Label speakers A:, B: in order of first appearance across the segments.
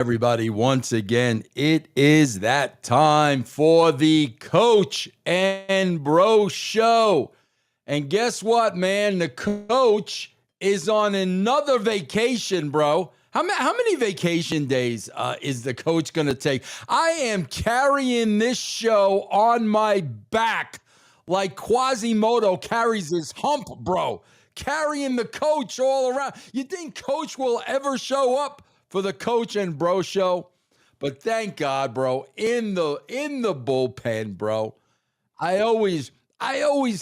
A: Everybody, once again, it is that time for the Coach and Bro Show. And guess what, man? The coach is on another vacation, bro. How many vacation days is the coach going to take? I am carrying this show on my back like Quasimodo carries his hump, bro. Carrying the coach all around. You think coach will ever show up for the Coach and Bro Show? But thank God, bro, in the bullpen, bro. I always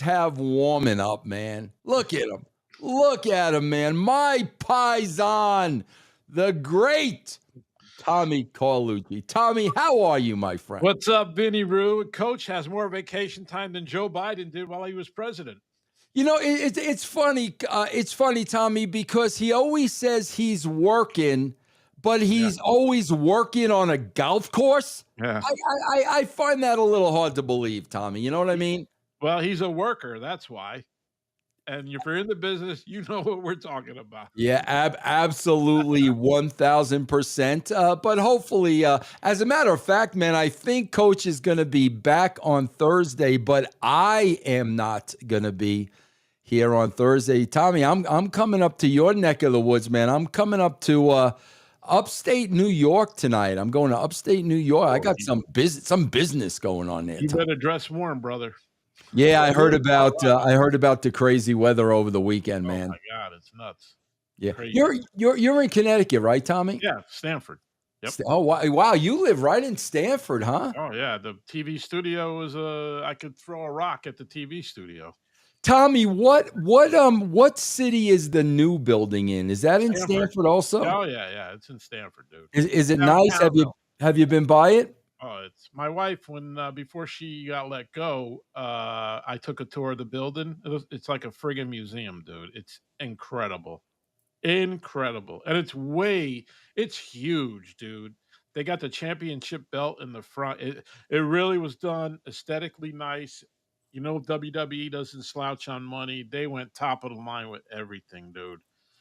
A: have warming up, man. Look at him. Look at him, man. My paisan, the great Tommy Carlucci. Tommy, how are you, my friend?
B: What's up, Vinny Rue? Coach has more vacation time than Joe Biden did while he was president.
A: You know, it's funny. It's funny, Tommy, because he always says he's working, but he's always working on a golf course.
B: Yeah.
A: I find that a little hard to believe, Tommy. You know what I mean?
B: Well, he's a worker. That's why. And if you're in the business, you know what we're talking about.
A: Yeah, absolutely 1,000%. But hopefully, as a matter of fact, man, I think Coach is going to be back on Thursday, but I am not going to be here on Thursday. Tommy, I'm coming up to your neck of the woods, man. I'm coming up to upstate New York tonight. I'm going to upstate New York. I got some business going on there.
B: You better dress warm, brother.
A: Yeah, I heard about the crazy weather over the weekend, man.
B: Oh my God, it's nuts.
A: Yeah,
B: Crazy.
A: You're in Connecticut, right, Tommy?
B: Yeah, Stanford. Yep.
A: Oh wow, you live right in Stanford, huh?
B: Oh yeah, the TV studio was I could throw a rock at the TV studio.
A: Tommy, what city is the new building in? Is that in Stanford also?
B: Oh yeah, it's in Stanford, dude.
A: Is it nice? Have you been by it?
B: Oh, it's my wife. When before she got let go, I took a tour of the building. It's like a friggin' museum, dude. It's incredible, and it's huge, dude. They got the championship belt in the front. It really was done aesthetically nice. You know, WWE doesn't slouch on money. They went top of the line with everything, dude.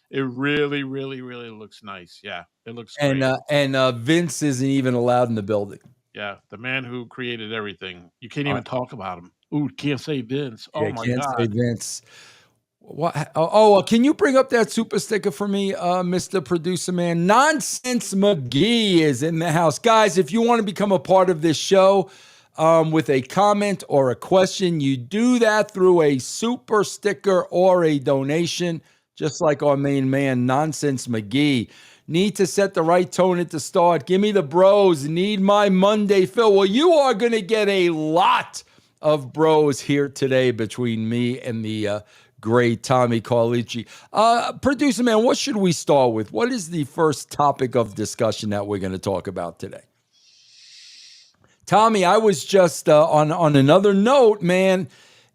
B: It really, really, really looks nice. Yeah, it looks great.
A: And Vince isn't even allowed in the building.
B: Yeah, the man who created everything. You can't even talk about him. Ooh, can't say Vince. Oh, my
A: can't
B: God.
A: say Vince. What? Oh, can you bring up that super sticker for me, Mr. Producer Man? Nonsense McGee is in the house. Guys, if you want to become a part of this show with a comment or a question, you do that through a super sticker or a donation, just like our main man, Nonsense McGee. Need to set the right tone at the start. Give me the bros. Need my Monday fill. Well, you are going to get a lot of bros here today between me and the great Tommy Carlucci. Producer man, what should we start with? What is the first topic of discussion that we're going to talk about today? Tommy, I was just on another note, man.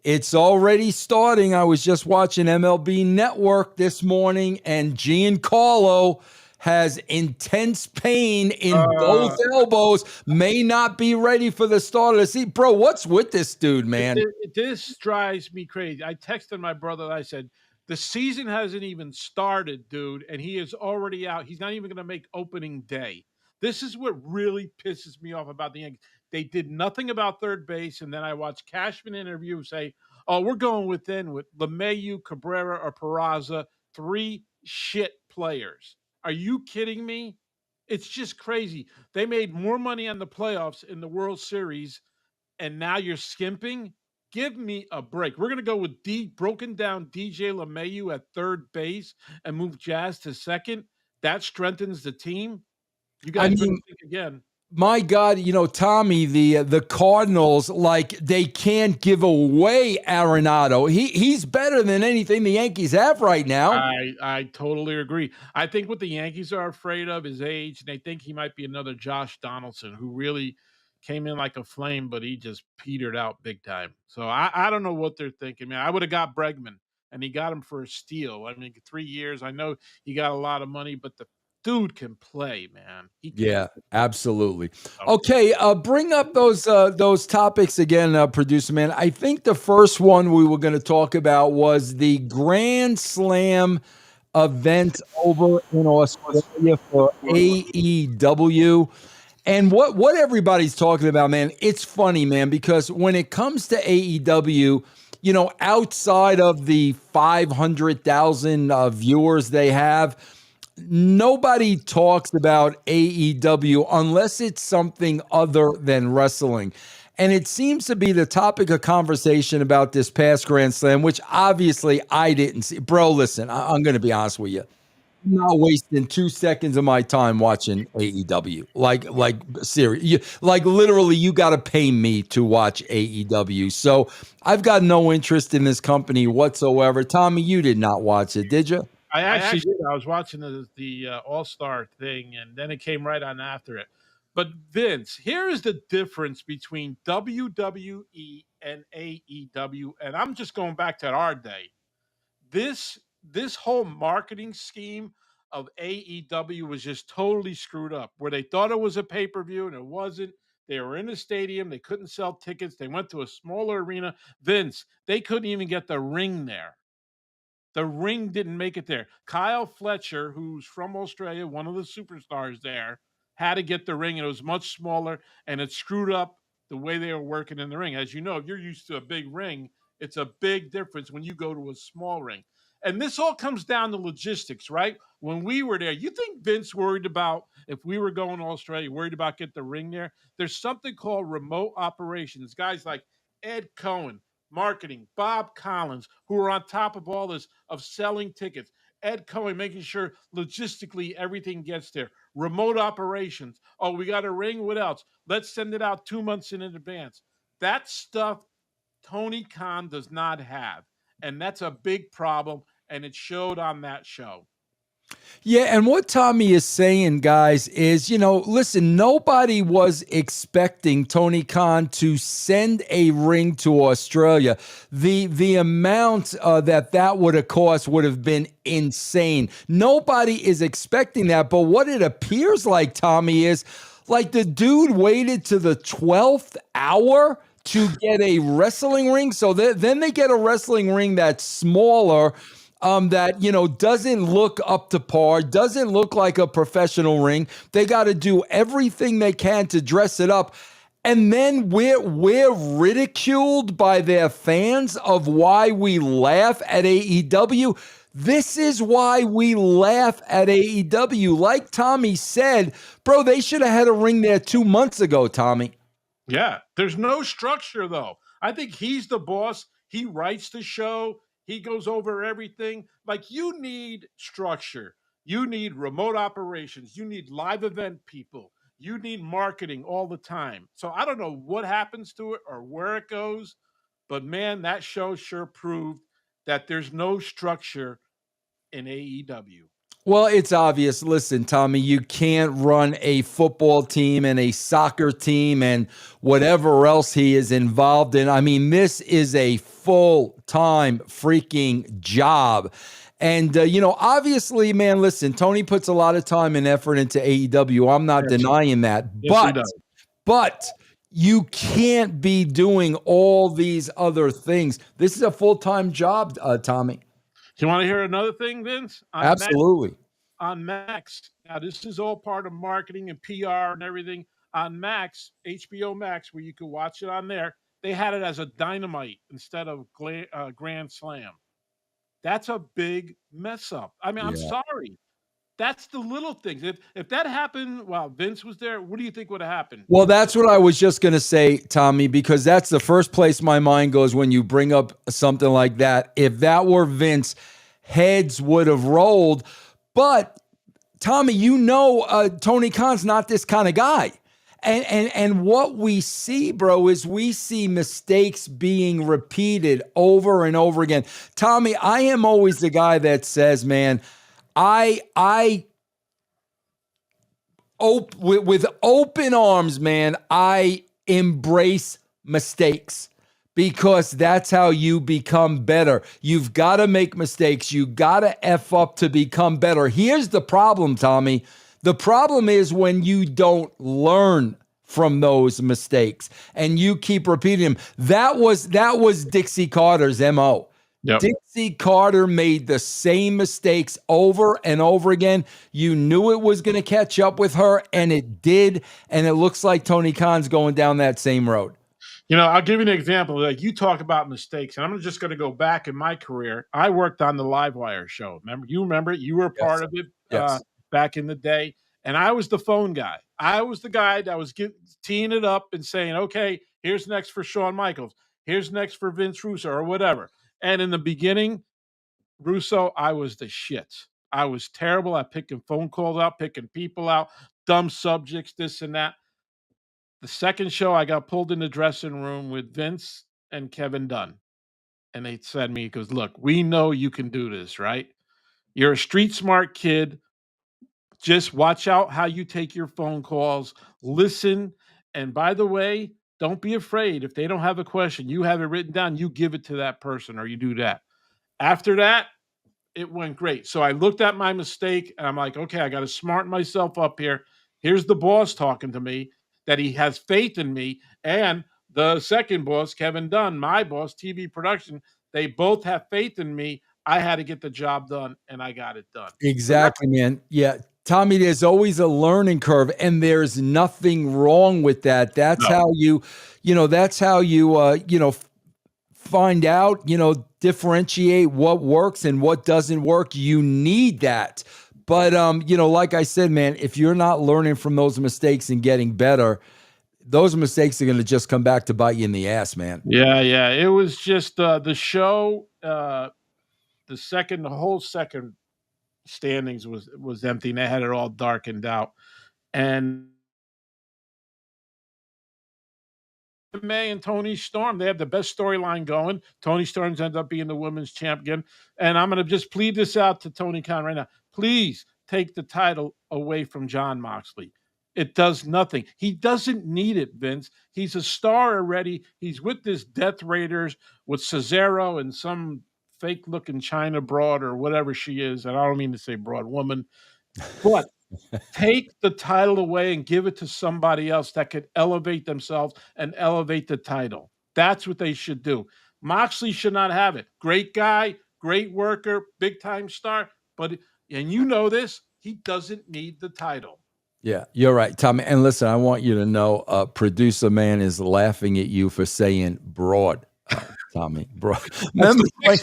A: It's already starting. I was just watching MLB Network this morning, and Giancarlo has intense pain in both elbows, may not be ready for the start of the season. Bro, what's with this dude, man?
B: This drives me crazy. I texted my brother. I said, the season hasn't even started, dude, and he is already out. He's not even going to make opening day. This is what really pisses me off about the Yankees. They did nothing about third base, and then I watched Cashman interview say, oh, we're going with LeMahieu, Cabrera, or Peraza, 3 shit players. Are you kidding me? It's just crazy. They made more money on the playoffs in the World Series, and now you're skimping? Give me a break. We're going to go with broken down DJ LeMahieu at third base and move Jazz to second. That strengthens the team. You guys think again.
A: My God, you know, Tommy, the Cardinals, like, they can't give away Arenado. He's better than anything the Yankees have right now.
B: I totally agree. I think what the Yankees are afraid of is age, and they think he might be another Josh Donaldson, who really came in like a flame, but he just petered out big time. So I don't know what they're thinking, man. I would have got Bregman, and he got him for a steal. I mean, 3 years. I know he got a lot of money, but the dude can play, man.
A: Yeah, absolutely. Okay, bring up those topics again, producer man. I think the first one we were going to talk about was the Grand Slam event over in Australia for AEW. And what everybody's talking about, man, it's funny, man, because when it comes to AEW, outside of the 500,000 viewers they have, nobody talks about AEW unless it's something other than wrestling. And it seems to be the topic of conversation about this past Grand Slam, which obviously I didn't see. Bro, listen, I'm going to be honest with you. I'm not wasting 2 seconds of my time watching AEW. Like serious. Like literally, you got to pay me to watch AEW. So I've got no interest in this company whatsoever. Tommy, you did not watch it, did you?
B: I actually did. I was watching the All-Star thing, and then it came right on after it. But Vince, here is the difference between WWE and AEW, and I'm just going back to our day. This whole marketing scheme of AEW was just totally screwed up. Where they thought it was a pay-per-view and it wasn't. They were in a stadium. They couldn't sell tickets. They went to a smaller arena. Vince, they couldn't even get the ring there. The ring didn't make it there. Kyle Fletcher, who's from Australia, one of the superstars there, had to get the ring, and it was much smaller, and it screwed up the way they were working in the ring. As you know, if you're used to a big ring, it's a big difference when you go to a small ring. And this all comes down to logistics, right? When we were there, you think Vince worried about if we were going to Australia, worried about getting the ring there? There's something called remote operations. Guys like Ed Cohen, marketing, Bob Collins, who are on top of all this of selling tickets. Ed Cohen making sure logistically everything gets there. Remote operations. Oh, we got a ring. What else? Let's send it out 2 months in advance. That stuff Tony Khan does not have. And that's a big problem. And it showed on that show.
A: Yeah, and what Tommy is saying, guys, is, listen, nobody was expecting Tony Khan to send a ring to Australia. The amount that would have cost would have been insane. Nobody is expecting that, but what it appears like, Tommy, is like the dude waited to the 12th hour to get a wrestling ring. So then they get a wrestling ring that's smaller, that, doesn't look up to par, doesn't look like a professional ring. They got to do everything they can to dress it up. And then we're ridiculed by their fans of why we laugh at AEW. This is why we laugh at AEW. Like Tommy said, bro, they should have had a ring there 2 months ago, Tommy.
B: Yeah, there's no structure, though. I think he's the boss. He writes the show. He goes over everything. Like, you need structure. You need remote operations. You need live event people. You need marketing all the time. So I don't know what happens to it or where it goes, but man, that show sure proved that there's no structure in AEW.
A: Well, it's obvious. Listen, Tommy, you can't run a football team and a soccer team and whatever else he is involved in. I mean, this is a full-time freaking job. And, obviously, man, listen, Tony puts a lot of time and effort into AEW. I'm not denying that.
B: Yes,
A: but you can't be doing all these other things. This is a full-time job, Tommy.
B: You want to hear another thing, Vince?
A: Absolutely.
B: On Max. Now, this is all part of marketing and PR and everything. On Max, HBO Max, where you can watch it on there, they had it as a Dynamite instead of Grand Slam. That's a big mess up. I mean, I'm sorry. That's the little things. If that happened while Vince was there, what do you think would have happened?
A: Well, that's what I was just going to say, Tommy, because that's the first place my mind goes when you bring up something like that. If that were Vince, heads would have rolled. But, Tommy, Tony Khan's not this kind of guy. And what we see, bro, is we see mistakes being repeated over and over again. Tommy, I am always the guy that says, man, with open arms, man, I embrace mistakes because that's how you become better. You've got to make mistakes. You got to F up to become better. Here's the problem, Tommy. The problem is when you don't learn from those mistakes and you keep repeating them. That was Dixie Carter's MO.
B: Yep.
A: Dixie Carter made the same mistakes over and over again. You knew it was going to catch up with her, and it did. And it looks like Tony Khan's going down that same road.
B: You know, I'll give you an example. Like you talk about mistakes, and I'm just going to go back in my career. I worked on the Livewire show. Remember it? You were part of it back in the day, and I was the phone guy. I was the guy that was teeing it up and saying, "Okay, here's next for Shawn Michaels. Here's next for Vince Russo or whatever." And in the beginning, Russo, I was the shit. I was terrible at picking phone calls out, picking people out, dumb subjects, this and that. The second show, I got pulled in the dressing room with Vince and Kevin Dunn. And they said to me, he goes, "Look, we know you can do this, right? You're a street smart kid. Just watch out how you take your phone calls. Listen. And by the way, don't be afraid. If they don't have a question, you have it written down, you give it to that person or you do that." After that, it went great. So I looked at my mistake and I'm like, okay, I got to smarten myself up here. Here's the boss talking to me that he has faith in me. And the second boss, Kevin Dunn, my boss, TV production, they both have faith in me. I had to get the job done and I got it done.
A: Exactly, man. Yeah. Tommy, there's always a learning curve, and there's nothing wrong with that. That's how that's how you find out, differentiate what works and what doesn't work. You need that. But, like I said, man, if you're not learning from those mistakes and getting better, those mistakes are going to just come back to bite you in the ass, man.
B: Yeah. Yeah. It was just the show, the whole second standings was empty and they had it all darkened out. And May and Tony Storm, they have the best storyline going. Tony Storm's ended up being the women's champion. And I'm going to just plead this out to Tony Khan right now. Please take the title away from Jon Moxley. It does nothing. He doesn't need it, Vince. He's a star already. He's with this Death Raiders with Cesaro and some fake-looking China broad or whatever she is. And I don't mean to say broad woman. But take the title away and give it to somebody else that could elevate themselves and elevate the title. That's what they should do. Moxley should not have it. Great guy, great worker, big-time star. But, and you know this, he doesn't need the title.
A: Yeah, you're right, Tommy. And listen, I want you to know, producer man is laughing at you for saying broad. Tommy, bro. Remember Frank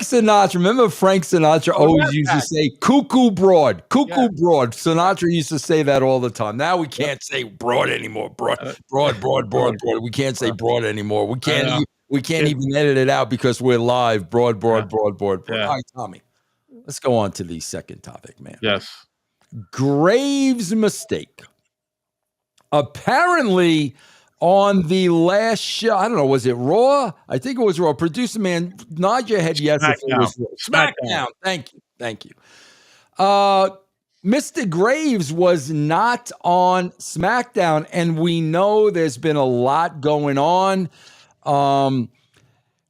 A: Sinatra? Remember Frank Sinatra always used to say cuckoo broad, broad. Sinatra used to say that all the time. Now we can't say broad anymore. Broad. We can't say broad anymore. We can't even edit it out because we're live. Broad.
B: Yeah.
A: All right, Tommy. Let's go on to the second topic, man.
B: Yes.
A: Graves' mistake. Apparently, on the last show, I don't know, was it Raw? I think it was Raw. Producer man, nod your head yes if it was Raw. Smackdown. Thank you. Mr. Graves was not on Smackdown, and we know there's been a lot going on.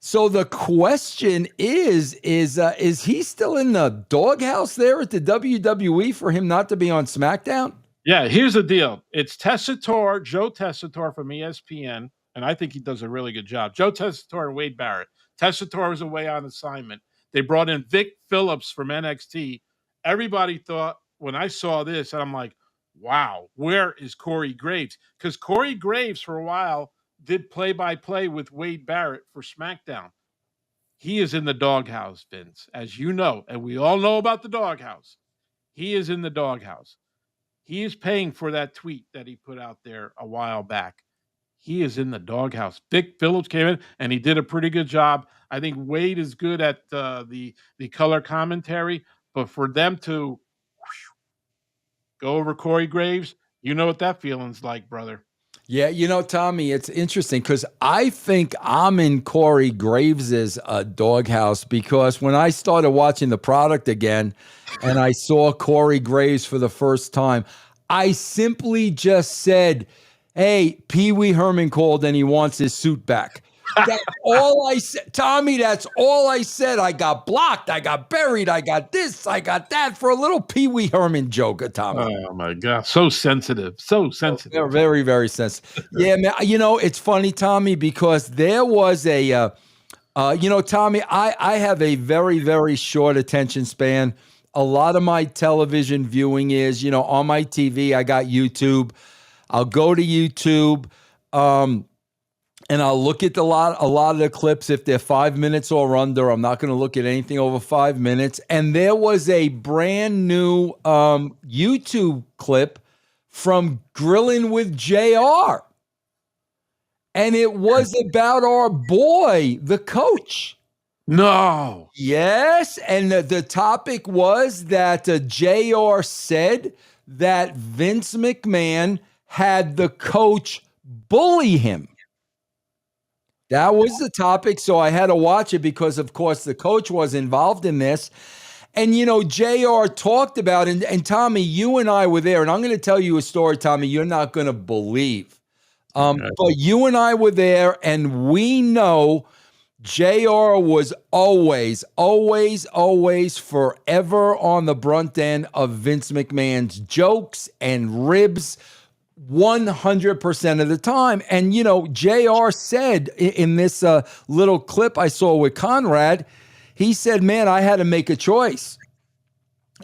A: So the question is he still in the doghouse there at the WWE for him not to be on Smackdown?
B: Yeah, here's the deal. It's Joe Tessitore from ESPN, and I think he does a really good job. Joe Tessitore and Wade Barrett. Tessitore was away on assignment. They brought in Vic Phillips from NXT. Everybody thought, when I saw this, and I'm like, wow, where is Corey Graves? Because Corey Graves, for a while, did play-by-play with Wade Barrett for SmackDown. He is in the doghouse, Vince, as you know, and we all know about the doghouse. He is in the doghouse. He is paying for that tweet that he put out there a while back. He is in the doghouse. Vic Phillips came in, and he did a pretty good job. I think Wade is good at the color commentary, but for them to go over Corey Graves, you know what that feeling's like, brother.
A: Yeah, Tommy, it's interesting because I think I'm in Corey Graves' doghouse because when I started watching the product again and I saw Corey Graves for the first time, I simply just said, hey, Pee Wee Herman called and he wants his suit back. That's all I said. Tommy, that's all I said. I got blocked. I got buried. I got this. I got that for a little Pee Wee Herman joke, Tommy.
B: Oh, my God. So sensitive.
A: They're very, very sensitive. Yeah, man. It's funny, Tommy, because there was a Tommy, I have a very, very short attention span. A lot of my television viewing is, on my TV, I got YouTube. I'll go to YouTube, and I'll look at a lot of the clips. If they're 5 minutes or under, I'm not going to look at anything over 5 minutes. And there was a brand new YouTube clip from Grilling with JR. And it was about our boy, the coach.
B: No.
A: Yes. And the topic was that JR said that Vince McMahon had the coach bully him. That was the topic. So I had to watch it because, of course, the coach was involved in this. And, JR talked about, and Tommy, you and I were there. And I'm going to tell you a story, Tommy, you're not going to believe. But you and I were there, and we know JR was always, always, always forever on the brunt end of Vince McMahon's jokes and ribs 100% of the time. And, JR said in this little clip I saw with Conrad, he said, man, I had to make a choice.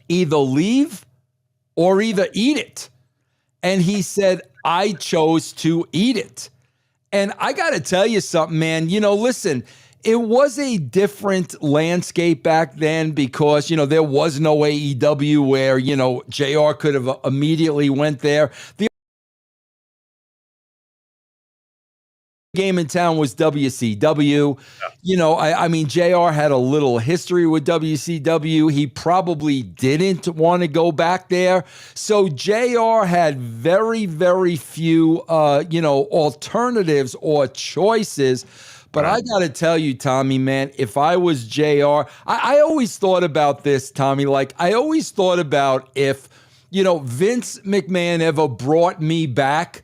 A: Either leave or either eat it. And he said, I chose to eat it. And I got to tell you something, man. Listen, it was a different landscape back then because, there was no AEW where, JR could have immediately went there. The game in town was WCW. JR had a little history with WCW. He probably didn't want to go back there. So JR had very, very few, alternatives or choices. But I got to tell you, Tommy, man, if I was JR, I always thought about this, Tommy. Like, I always thought about if, Vince McMahon ever brought me back,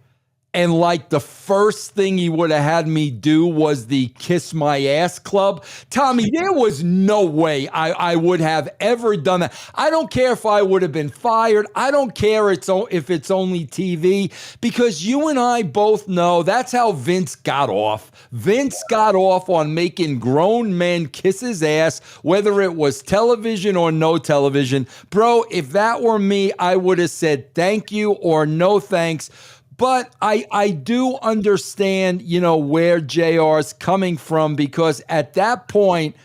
A: and like the first thing he would have had me do was the Kiss My Ass Club. Tommy, there was no way I would have ever done that. I don't care if I would have been fired. I don't care if it's only TV, because you and I both know that's how Vince got off. Vince got off on making grown men kiss his ass, whether it was television or no television. Bro, if that were me, I would have said thank you or no thanks. But I do understand, where JR's coming from, because at that point,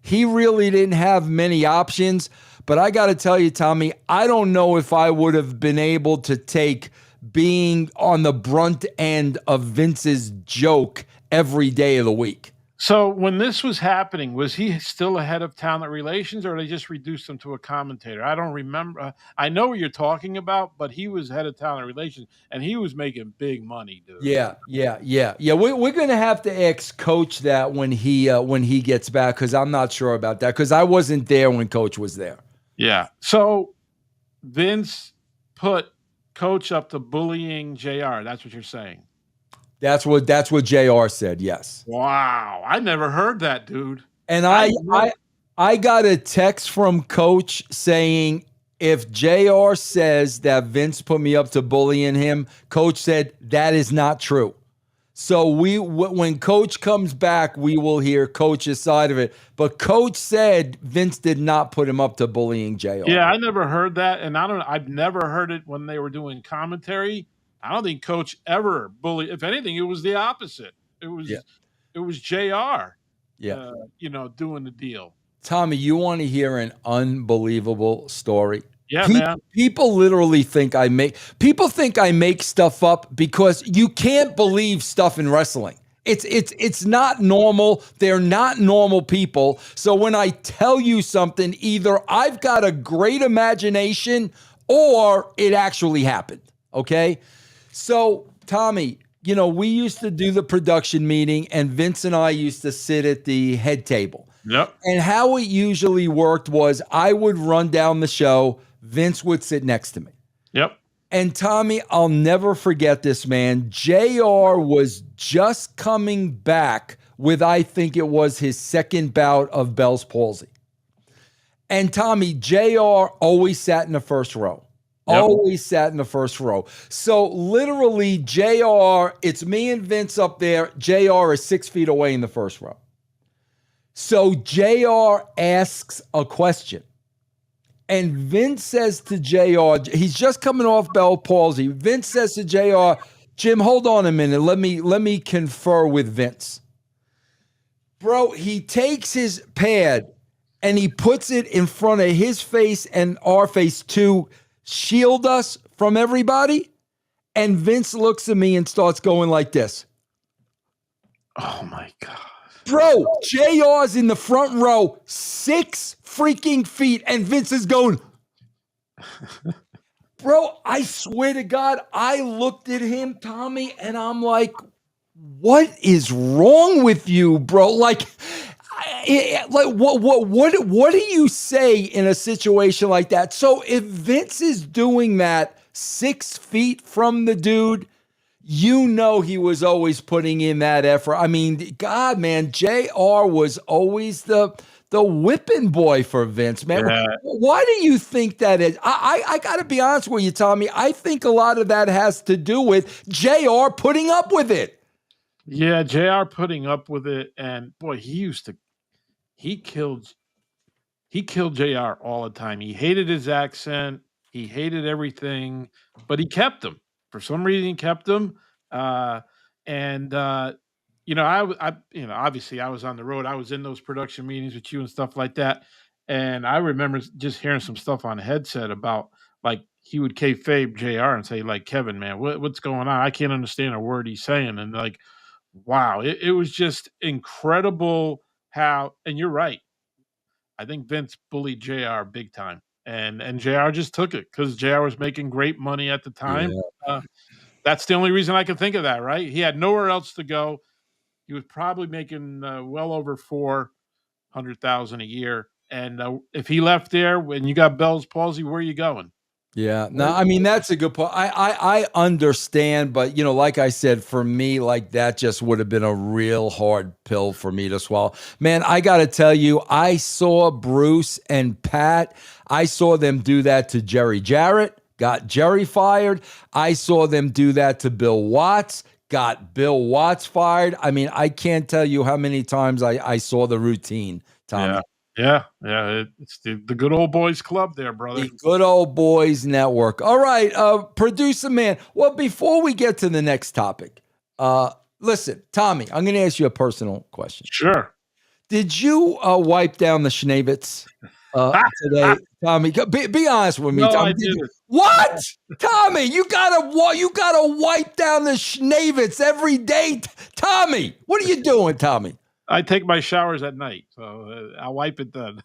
A: he really didn't have many options. But I got to tell you, Tommy, I don't know if I would have been able to take being on the brunt end of Vince's joke every day of the week.
B: So when this was happening, was he still a head of talent relations, or they just reduced him to a commentator? I don't remember. I know what you're talking about, but he was head of talent relations, and he was making big money, dude.
A: Yeah. We're gonna have to ask Coach that when he gets back, because I'm not sure about that, because I wasn't there when Coach was there.
B: Yeah. So Vince put Coach up to bullying JR. That's what you're saying.
A: That's what JR said. Yes.
B: Wow, I never heard that, dude.
A: And I got a text from Coach saying, if JR says that Vince put me up to bullying him, Coach said that is not true. So when Coach comes back, we will hear Coach's side of it. But Coach said Vince did not put him up to bullying JR.
B: Yeah, I never heard that, and I've never heard it when they were doing commentary. I don't think Coach ever bullied. If anything, it was the opposite. It was JR, doing the deal.
A: Tommy, you want to hear an unbelievable story?
B: Yeah, man.
A: People literally think I make stuff up because you can't believe stuff in wrestling. It's not normal. They're not normal people. So when I tell you something, either I've got a great imagination or it actually happened. Okay? So, Tommy, we used to do the production meeting, and Vince and I used to sit at the head table.
B: Yep.
A: And how it usually worked was I would run down the show. Vince would sit next to me.
B: Yep.
A: And Tommy, I'll never forget this, man. JR was just coming back with, I think it was his second bout of Bell's palsy. And Tommy, JR always sat in the first row. Yep. Always sat in the first row. So literally, JR, it's me and Vince up there. JR is 6 feet away in the first row. So JR asks a question. And Vince says to JR, he's just coming off Bell palsy. Vince says to JR, Jim, hold on a minute. Let me confer with Vince. Bro, he takes his pad and he puts it in front of his face and our face to shield us from everybody. And Vince looks at me and starts going like this.
B: Oh, my God.
A: Bro, JR's in the front row, 6 freaking feet, and Vince is going. Bro, I swear to God, I looked at him, Tommy, and I'm like, what is wrong with you, bro? Like what do you say in a situation like that? So if Vince is doing that 6 feet from the dude, you know he was always putting in that effort. I mean, God, man, JR was always the whipping boy for Vince, man. Yeah. Why do you think that is? I got to be honest with you, Tommy. I think a lot of that has to do with JR putting up with it.
B: Yeah, JR putting up with it. And, boy, he killed JR all the time. He hated his accent. He hated everything, but he kept him. For some reason, he kept him. I obviously I was on the road. I was in those production meetings with you and stuff like that. And I remember just hearing some stuff on the headset about, like, he would kayfabe JR and say, like, Kevin, man, what's going on? I can't understand a word he's saying. And, like, wow, it was just incredible how, and you're right. I think Vince bullied JR big time. And JR just took it because JR was making great money at the time. Yeah. That's the only reason I can think of that, right? He had nowhere else to go. He was probably making well over $400,000 a year. And if he left there when you got Bell's palsy, where are you going?
A: Yeah, no, I mean, that's a good point. I understand, but, you know, like I said, for me, like, that just would have been a real hard pill for me to swallow. Man, I got to tell you, I saw Bruce and Pat. I saw them do that to Jerry Jarrett, got Jerry fired. I saw them do that to Bill Watts, got Bill Watts fired. I mean, I can't tell you how many times I saw the routine, Tommy.
B: Yeah. Yeah, it's the good old boys club there, brother.
A: The good old boys network. All right, producer man. Well, before we get to the next topic, listen, Tommy, I'm going to ask you a personal question.
B: Sure.
A: Did you wipe down the Schnavitz today, Tommy? Be honest with me,
B: no,
A: Tommy.
B: I didn't.
A: What, Tommy? You gotta wipe down the Schnavitz every day, Tommy. What are you doing, Tommy?
B: I take my showers at night, so I'll wipe it then.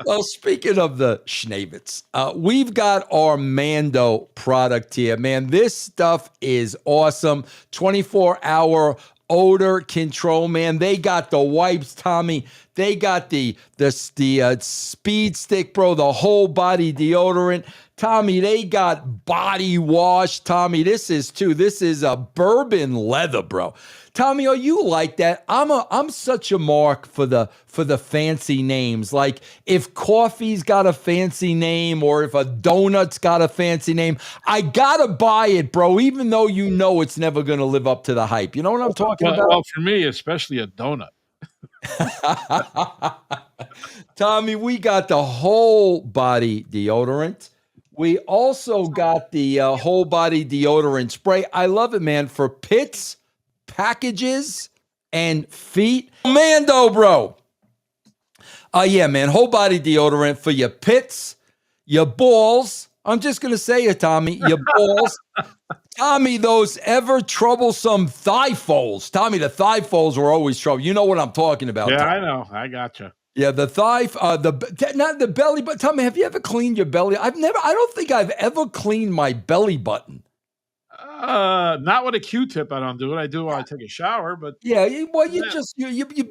A: Well, speaking of the Schnavitz, we've got our Mando product here. Man, this stuff is awesome. 24-hour odor control, man. They got the wipes, Tommy. They got the speed stick, bro, the whole body deodorant. Tommy, they got body wash. Tommy, this is a bourbon leather, bro. Tommy, are you like that? I'm such a mark for the fancy names. Like, if coffee's got a fancy name or if a donut's got a fancy name, I gotta buy it, bro, even though you know it's never gonna live up to the hype. You know what I'm talking about?
B: Well, for me, especially a donut.
A: Tommy, we got the whole body deodorant. We also got the whole body deodorant spray. I love it, man, for pits, packages, and feet. Mando, bro. Yeah, man, whole body deodorant for your pits, your balls. I'm just going to say it, Tommy, your balls. Tommy, those ever troublesome thigh folds. Tommy, the thigh folds were always trouble. You know what I'm talking about.
B: Yeah,
A: Tommy.
B: I know. I gotcha.
A: Yeah, the thigh, not the belly, but Tommy, have you ever cleaned your belly? I don't think I've ever cleaned my belly button.
B: Not with a Q-tip. I don't do it. I do when I take a shower, but
A: yeah. Well, you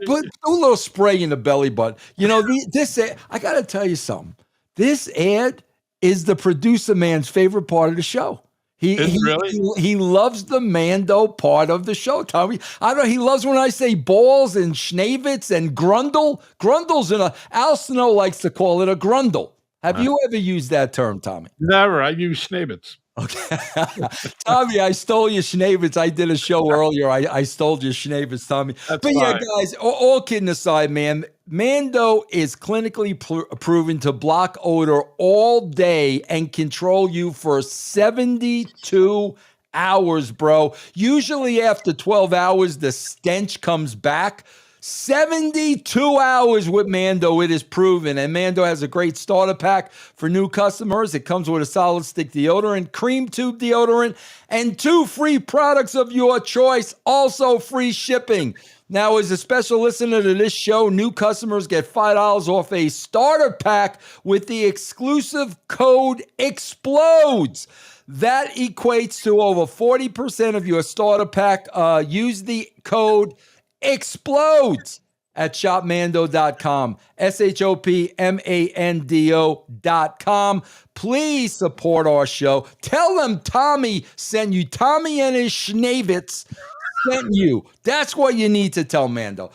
A: put a little spray in the belly button. You know, this. I got to tell you something. This ad is the producer man's favorite part of the show. He loves the Mando part of the show, Tommy. I don't know. He loves when I say balls and Schnavitz and Grundle. Grundle's Al Snow likes to call it a Grundle. Have you ever used that term, Tommy?
B: Never. I use Schnavitz.
A: Okay. Tommy, I stole your Schneebitz. I did a show earlier. I stole your Schneebitz, Tommy.
B: That's
A: But yeah,
B: fine.
A: guys, all kidding aside, man, Mando is clinically proven to block odor all day and control you for 72 hours, bro. Usually after 12 hours, the stench comes back. 72 hours with Mando, it is proven. And Mando has a great starter pack for new customers. It comes with a solid stick deodorant, cream tube deodorant, and 2 free products of your choice, also free shipping. Now, as a special listener to this show, new customers get $5 off a starter pack with the exclusive code EXPLODES. That equates to over 40% of your starter pack. Use the code EXPLODES at shopmando.com. shopmando.com. Please support our show. Tell them Tommy sent you. Tommy and his Schneebitz sent you. That's what you need to tell Mando.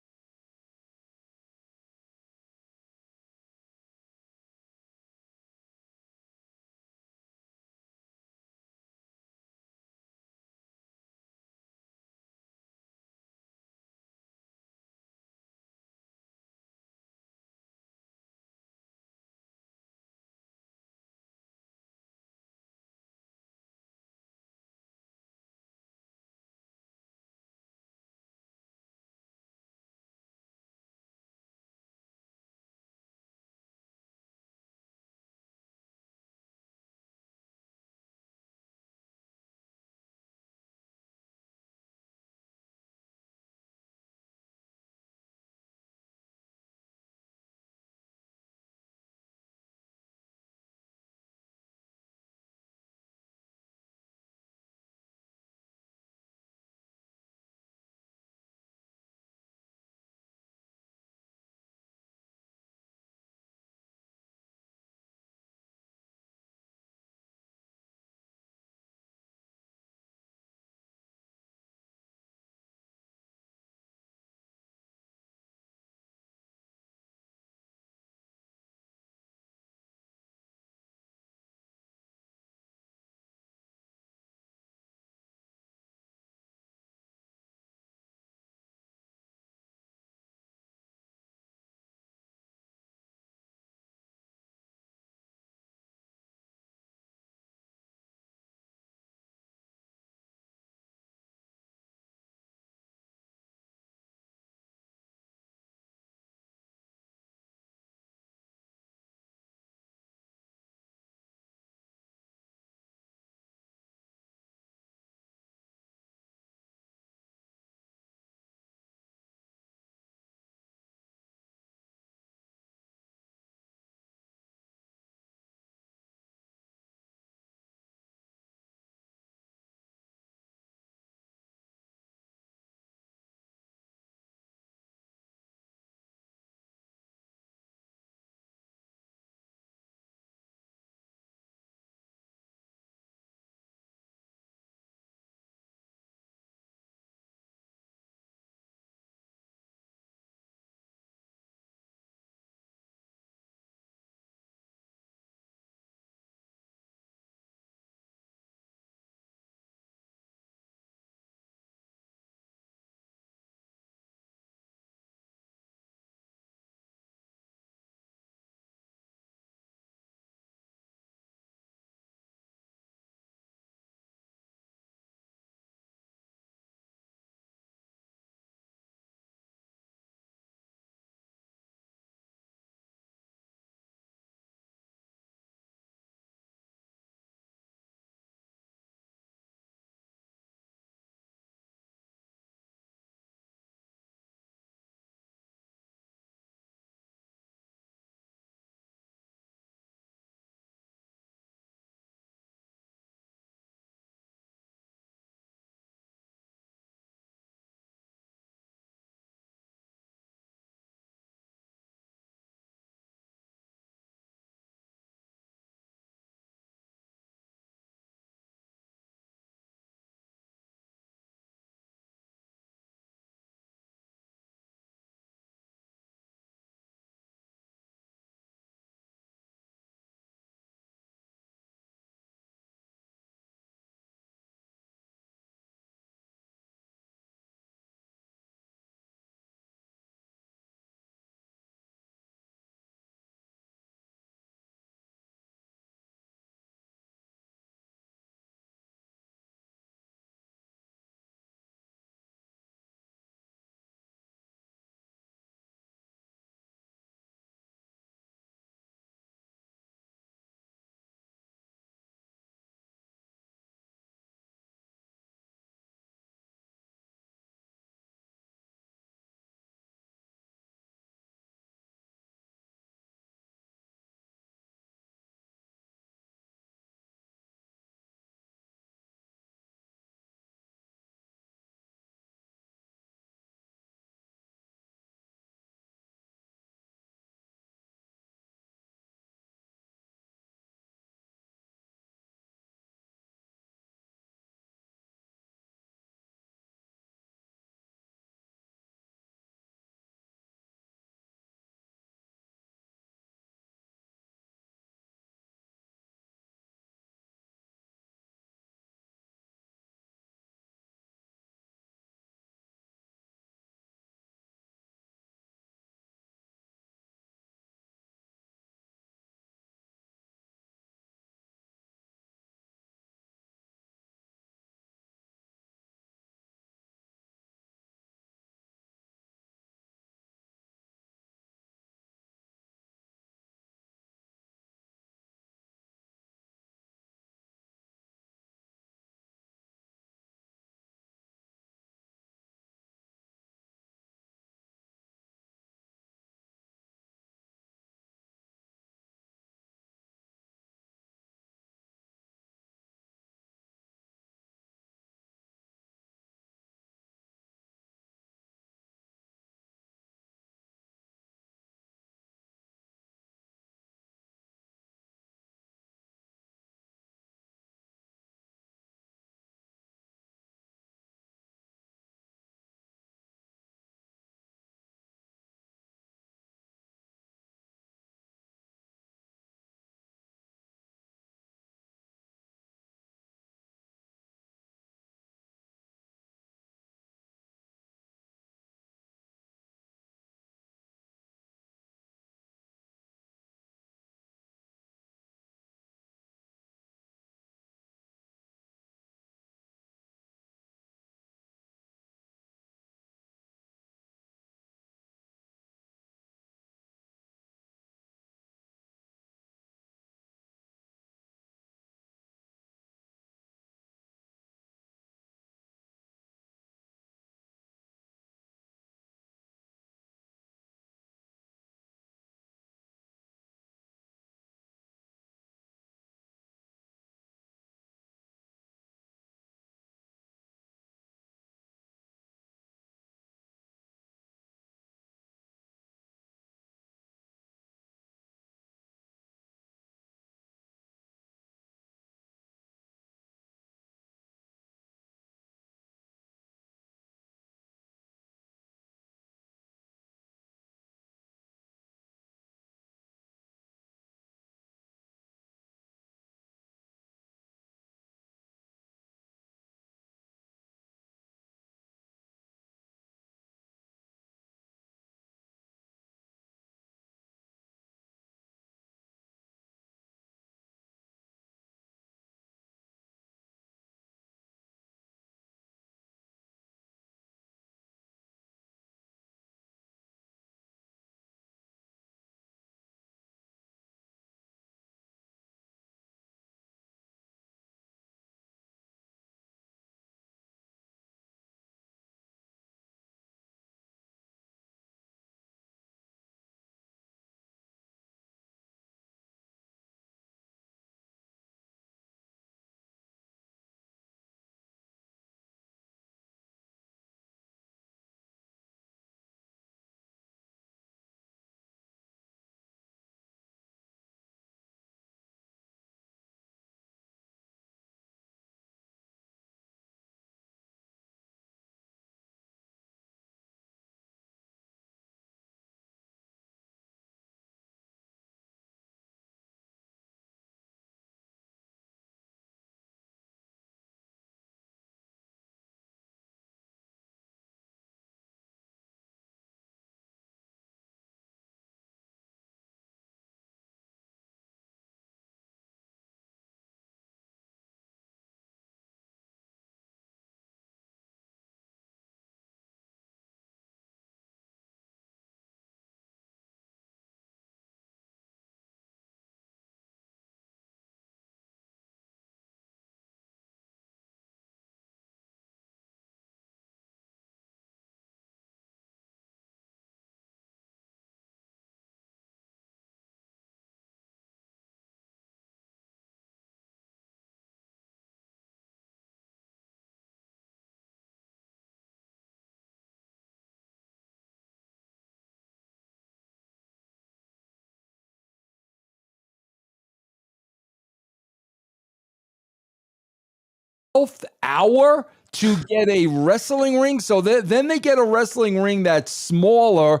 A: 12th hour to get a wrestling ring. So then they get a wrestling ring that's smaller,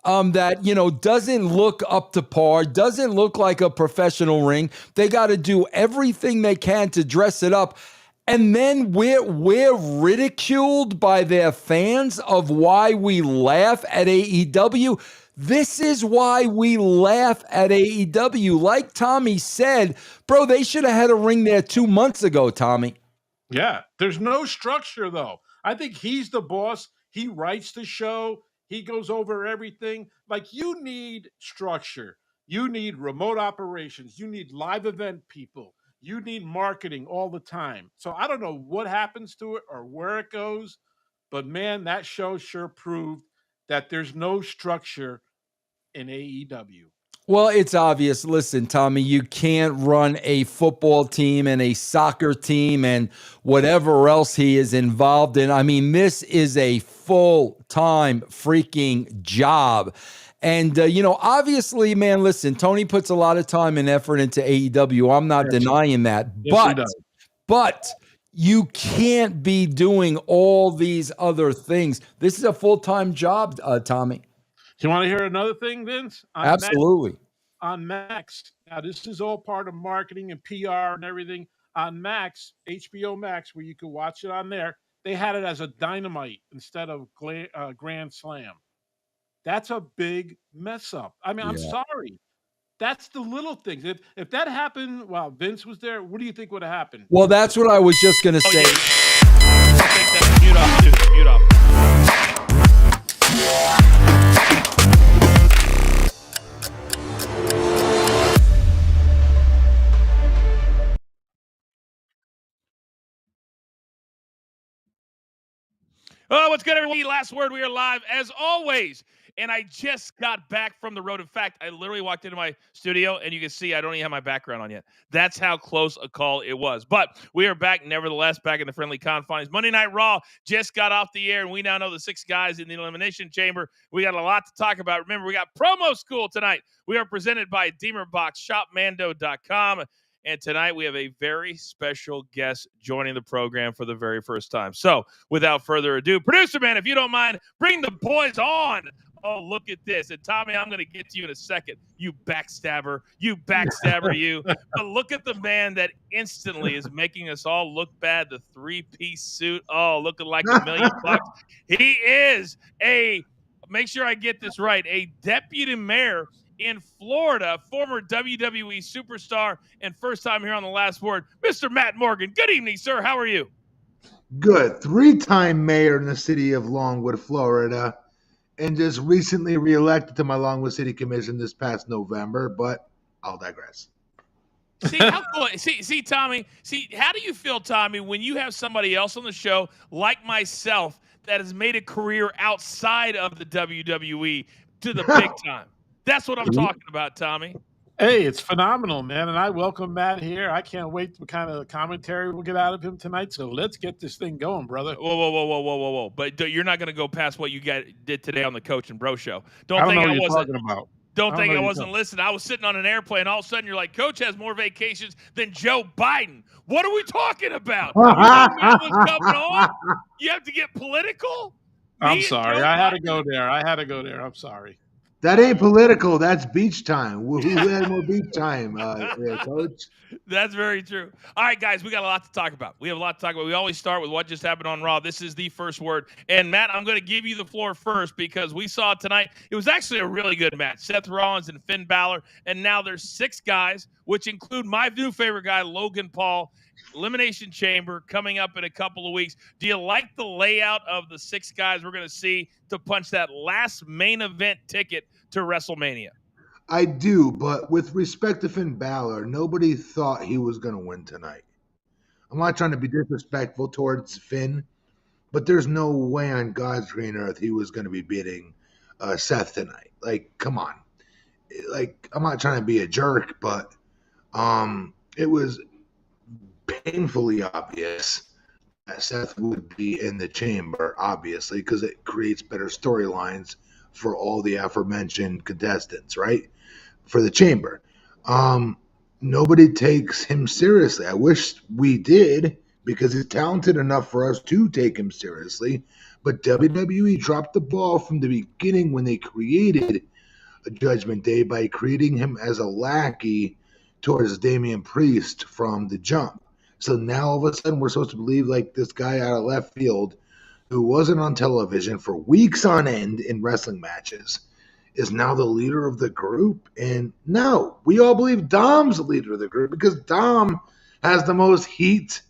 A: that, doesn't look up to par, doesn't look like a professional ring. They got to do everything they can to dress it up. And then we're ridiculed by their fans of why we laugh at AEW. This is why we laugh at AEW. Like Tommy said, bro, they should have had a ring there 2 months ago, Tommy.
B: Yeah, there's no structure, though. I think he's the boss. He writes the show. He goes over everything. Like, you need structure. You need remote operations. You need live event people. You need marketing all the time. So I don't know what happens to it or where it goes, but man, that show sure proved that there's no structure in AEW.
A: Well, it's obvious. Listen, Tommy, you can't run a football team and a soccer team and whatever else he is involved in. I mean, this is a full-time freaking job. And, obviously, man, listen, Tony puts a lot of time and effort into AEW. I'm not denying that.
B: Yes,
A: but you can't be doing all these other things. This is a full-time job, Tommy.
B: You want to hear another thing, Vince?
A: Absolutely.
B: On Max. Now, this is all part of marketing and PR and everything. On Max, HBO Max, where you can watch it on there, they had it as a Dynamite instead of Grand Slam. That's a big mess up. I mean, I'm sorry. That's the little things. If that happened while Vince was there, what do you think would have happened?
A: Well, that's what I was just going to say.
C: Yeah. Mute off, dude. Mute off. Oh, what's good, everyone? Last word. We are live as always. And I just got back from the road. In fact, I literally walked into my studio, and you can see I don't even have my background on yet. That's how close a call it was. But we are back, nevertheless, back in the friendly confines. Monday Night Raw just got off the air, and we now know the 6 guys in the Elimination Chamber. We got a lot to talk about. Remember, we got promo school tonight. We are presented by DemerBox, shopmando.com. And tonight we have a very special guest joining the program for the very first time. So without further ado, producer man, if you don't mind, bring the boys on. Oh, look at this. And Tommy, I'm going to get to you in a second. You backstabber, you. But look at the man that instantly is making us all look bad. The 3-piece suit. Oh, looking like $1 million. He is make sure I get this right, a deputy mayor in Florida, former WWE superstar, and first time here on The Last Word, Mr. Matt Morgan. Good evening, sir. How are you?
D: Good. 3-time mayor in the city of Longwood, Florida, and just recently reelected to my Longwood City Commission this past November, but I'll digress.
C: See, how cool. See, Tommy, how do you feel, Tommy, when you have somebody else on the show, like myself, that has made a career outside of the WWE to the big time? That's what I'm talking about, Tommy.
B: Hey, it's phenomenal, man. And I welcome Matt here. I can't wait what kind of commentary we'll get out of him tonight. So let's get this thing going, brother.
C: Whoa. But you're not going to go past what you did today on the Coach and Bro Show.
B: Don't think I wasn't talking about.
C: Don't think I wasn't listening. I was sitting on an airplane. All of a sudden, you're like, Coach has more vacations than Joe Biden. What are we talking about? You have to get political?
B: I'm sorry. I had to go there. I'm sorry.
D: That ain't political. That's beach time. Who had more beach time, Coach?
C: That's very true. All right, guys, we got a lot to talk about. We always start with what just happened on Raw. This is the first word. And, Matt, I'm going to give you the floor first because we saw tonight. It was actually a really good match. Seth Rollins and Finn Balor. And now there's 6 guys, which include my new favorite guy, Logan Paul. Elimination Chamber coming up in a couple of weeks. Do you like the layout of the 6 guys we're going to see to punch that last main event ticket to WrestleMania?
D: I do, but with respect to Finn Balor, nobody thought he was going to win tonight. I'm not trying to be disrespectful towards Finn, but there's no way on God's green earth he was going to be beating Seth tonight. Like, come on. Like, I'm not trying to be a jerk, but it was painfully obvious that Seth would be in the chamber, obviously, because it creates better storylines for all the aforementioned contestants, right? For the chamber. Nobody takes him seriously. I wish we did, because he's talented enough for us to take him seriously. But WWE dropped the ball from the beginning when they created a Judgment Day by creating him as a lackey towards Damian Priest from the jump. So now all of a sudden we're supposed to believe like this guy out of left field who wasn't on television for weeks on end in wrestling matches is now the leader of the group. And no, we all believe Dom's the leader of the group because Dom has the most heat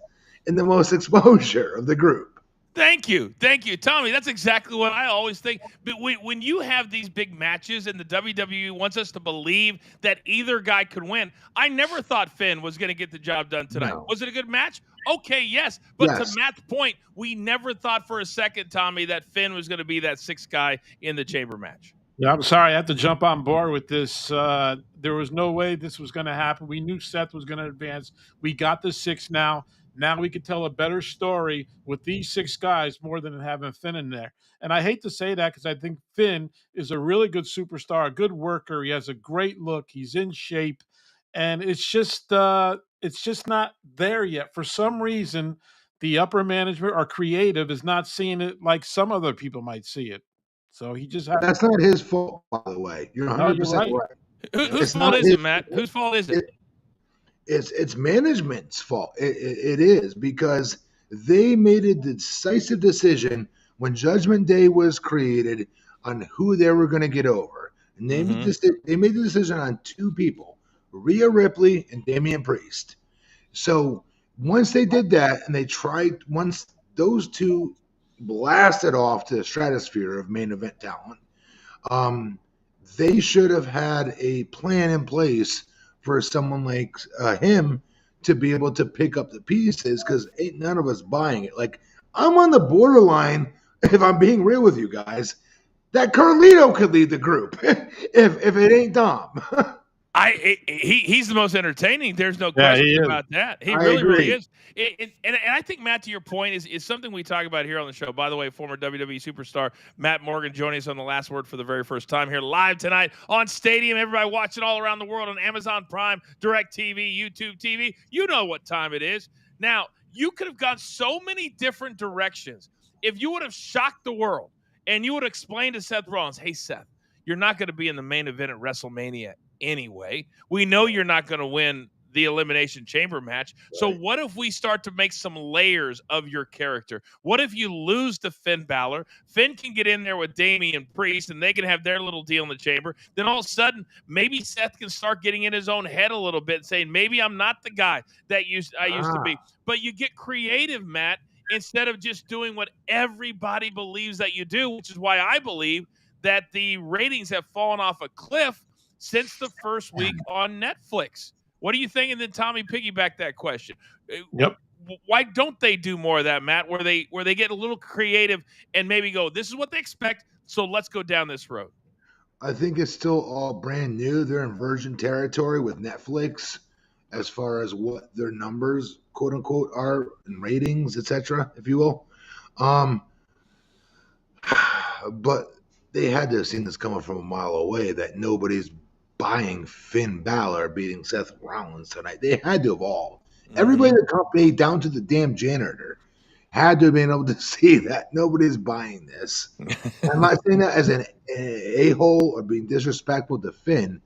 D: and the most exposure of the group.
C: Thank you, Tommy. That's exactly what I always think. But when you have these big matches and the WWE wants us to believe that either guy could win, I never thought Finn was going to get the job done tonight. No. Was it a good match? Okay, yes. But yes. To Matt's point, we never thought for a second, Tommy, that Finn was going to be that sixth guy in the chamber match.
B: Yeah, I'm sorry. I have to jump on board with this. There was no way this was going to happen. We knew Seth was going to advance. We got the six now. Now we can tell a better story with these six guys more than having Finn in there. And I hate to say that because I think Finn is a really good superstar, a good worker. He has a great look. He's in shape. And it's just not there yet. For some reason, the upper management or creative is not seeing it like some other people might see it. So he just has.
D: That's not his fault, by the way. You're 100% right.
C: Whose fault is it, Matt? Whose fault is it?
D: It's management's fault. It is because they made a decisive decision when Judgment Day was created on who they were going to get over. And they made the decision on two people, Rhea Ripley and Damian Priest. So once they did that and once those two blasted off to the stratosphere of main event talent, they should have had a plan in place for someone like him to be able to pick up the pieces because ain't none of us buying it. Like, I'm on the borderline, if I'm being real with you guys, that Carlito could lead the group if it ain't Dom.
C: He's the most entertaining. There's no question about that. He really is. And I think, Matt, to your point, is something we talk about here on the show. By the way, former WWE superstar Matt Morgan joining us on The Last Word for the very first time here live tonight on Stadium. Everybody watching all around the world on Amazon Prime, DirecTV, YouTube TV. You know what time it is. Now, you could have gone so many different directions. If you would have shocked the world and you would have explained to Seth Rollins, hey, Seth, you're not going to be in the main event at WrestleMania anyway. We know you're not going to win the Elimination Chamber match. Right. So what if we start to make some layers of your character? What if you lose to Finn Balor? Finn can get in there with Damian Priest and they can have their little deal in the chamber. Then all of a sudden, maybe Seth can start getting in his own head a little bit, saying, maybe I'm not the guy that I used to be. But you get creative, Matt, instead of just doing what everybody believes that you do, which is why I believe that the ratings have fallen off a cliff since the first week on Netflix. What do you think? And then Tommy, piggyback that question.
B: Yep.
C: Why don't they do more of that, Matt, where they get a little creative and maybe go, this is what they expect, so let's go down this road?
D: I think it's still all brand new. They're in virgin territory with Netflix as far as what their numbers, quote unquote, are in ratings, etc., if you will. But they had to have seen this coming from a mile away that nobody's buying Finn Balor beating Seth Rollins tonight. They had to have all. Everybody in the company, down to the damn janitor, had to have been able to see that nobody's buying this. I'm not saying that as an a-hole or being disrespectful to Finn.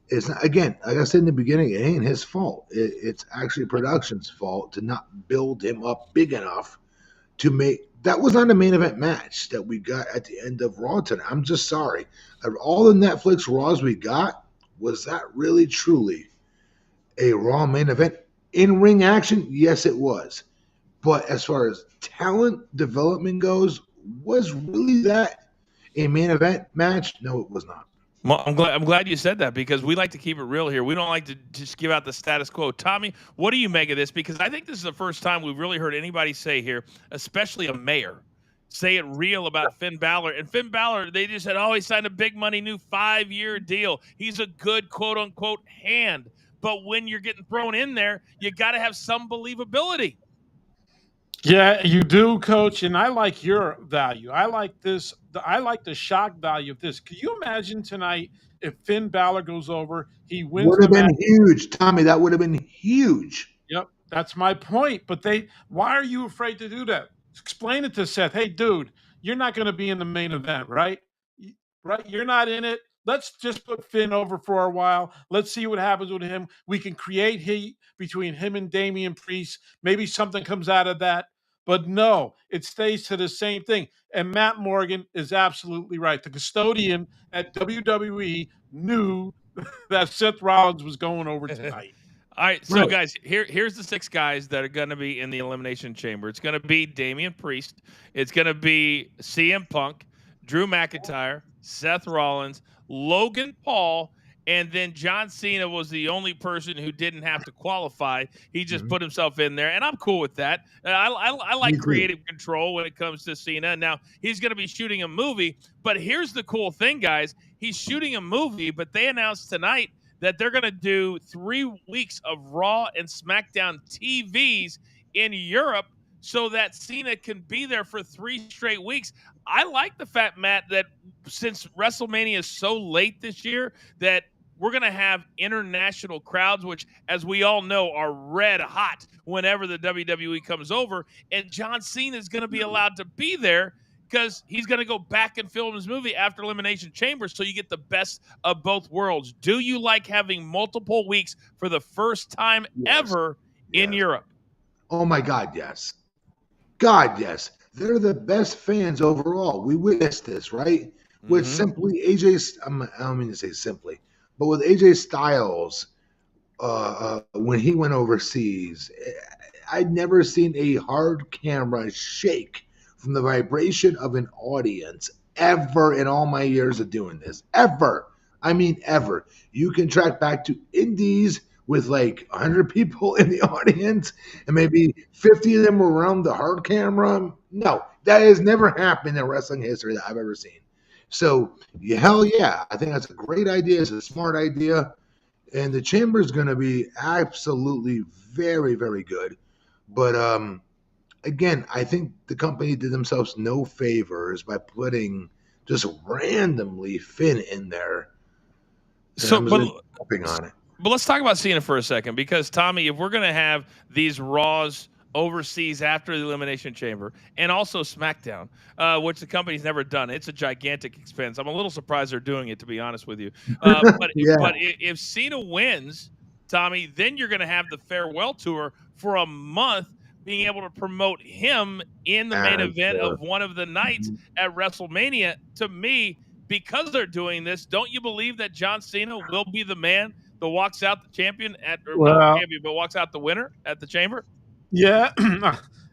D: It's not, again, like I said in the beginning, it ain't his fault. It's actually production's fault to not build him up big enough to make. That was not a main event match that we got at the end of Raw tonight. I'm just sorry. Of all the Netflix Raws we got, was that really truly a Raw main event? In-ring action? Yes, it was. But as far as talent development goes, was really that a main event match? No, it was not.
C: Well, I'm glad you said that because we like to keep it real here. We don't like to just give out the status quo. Tommy, what do you make of this? Because I think this is the first time we've really heard anybody say here, especially a mayor, say it real about Finn Balor. And Finn Balor, they just said, oh, he signed a big money new 5-year deal. He's a good quote unquote hand. But when you're getting thrown in there, you got to have some believability.
B: Yeah, you do, Coach, and I like your value. I like this. I like the shock value of this. Can you imagine tonight if Finn Balor goes over, he wins?
D: Would have been huge, Tommy. That would have been huge.
B: Yep. That's my point. But why are you afraid to do that? Explain it to Seth. Hey, dude, you're not going to be in the main event, right? Right? You're not in it. Let's just put Finn over for a while. Let's see what happens with him. We can create heat between him and Damian Priest. Maybe something comes out of that. But no, it stays to the same thing. And Matt Morgan is absolutely right. The custodian at WWE knew that Seth Rollins was going over tonight.
C: All right, so guys, here's the 6 guys that are going to be in the Elimination Chamber. It's going to be Damian Priest. It's going to be CM Punk, Drew McIntyre, Seth Rollins, Logan Paul, and then John Cena was the only person who didn't have to qualify. He just put himself in there, and I'm cool with that. I like creative control when it comes to Cena. Now, he's going to be shooting a movie, but here's the cool thing, guys. He's shooting a movie, but they announced tonight that they're going to do 3 weeks of Raw and SmackDown TVs in Europe so that Cena can be there for 3 straight weeks. I like the fact, Matt, that since WrestleMania is so late this year, that we're going to have international crowds, which, as we all know, are red hot whenever the WWE comes over. And John Cena is going to be allowed to be there because he's going to go back and film his movie after Elimination Chamber, so you get the best of both worlds. Do you like having multiple weeks for the first time ever in Europe?
D: Oh, my God, yes. God, yes. They're the best fans overall. We witnessed this, right? With simply AJ, I don't mean to say simply, but with AJ Styles, when he went overseas, I'd never seen a hard camera shake from the vibration of an audience ever in all my years of doing this. Ever. I mean, ever. You can track back to indies with like 100 people in the audience and maybe 50 of them were around the hard camera. No, that has never happened in wrestling history that I've ever seen. So, hell yeah, I think that's a great idea. It's a smart idea. And the chamber is going to be absolutely very, very good. But again, I think the company did themselves no favors by putting just randomly Finn in there.
C: So, but
D: But
C: let's talk about Cena for a second, because Tommy, if we're going to have these Raws overseas after the Elimination Chamber and also SmackDown, which the company's never done, it's a gigantic expense. I'm a little surprised they're doing it, to be honest with you. But if Cena wins, Tommy, then you're going to have the farewell tour for a month, being able to promote him in the main event of one of the nights at WrestleMania. To me, because they're doing this, don't you believe that John Cena will be the man that walks out the champion but walks out the winner at the chamber?
B: Yeah.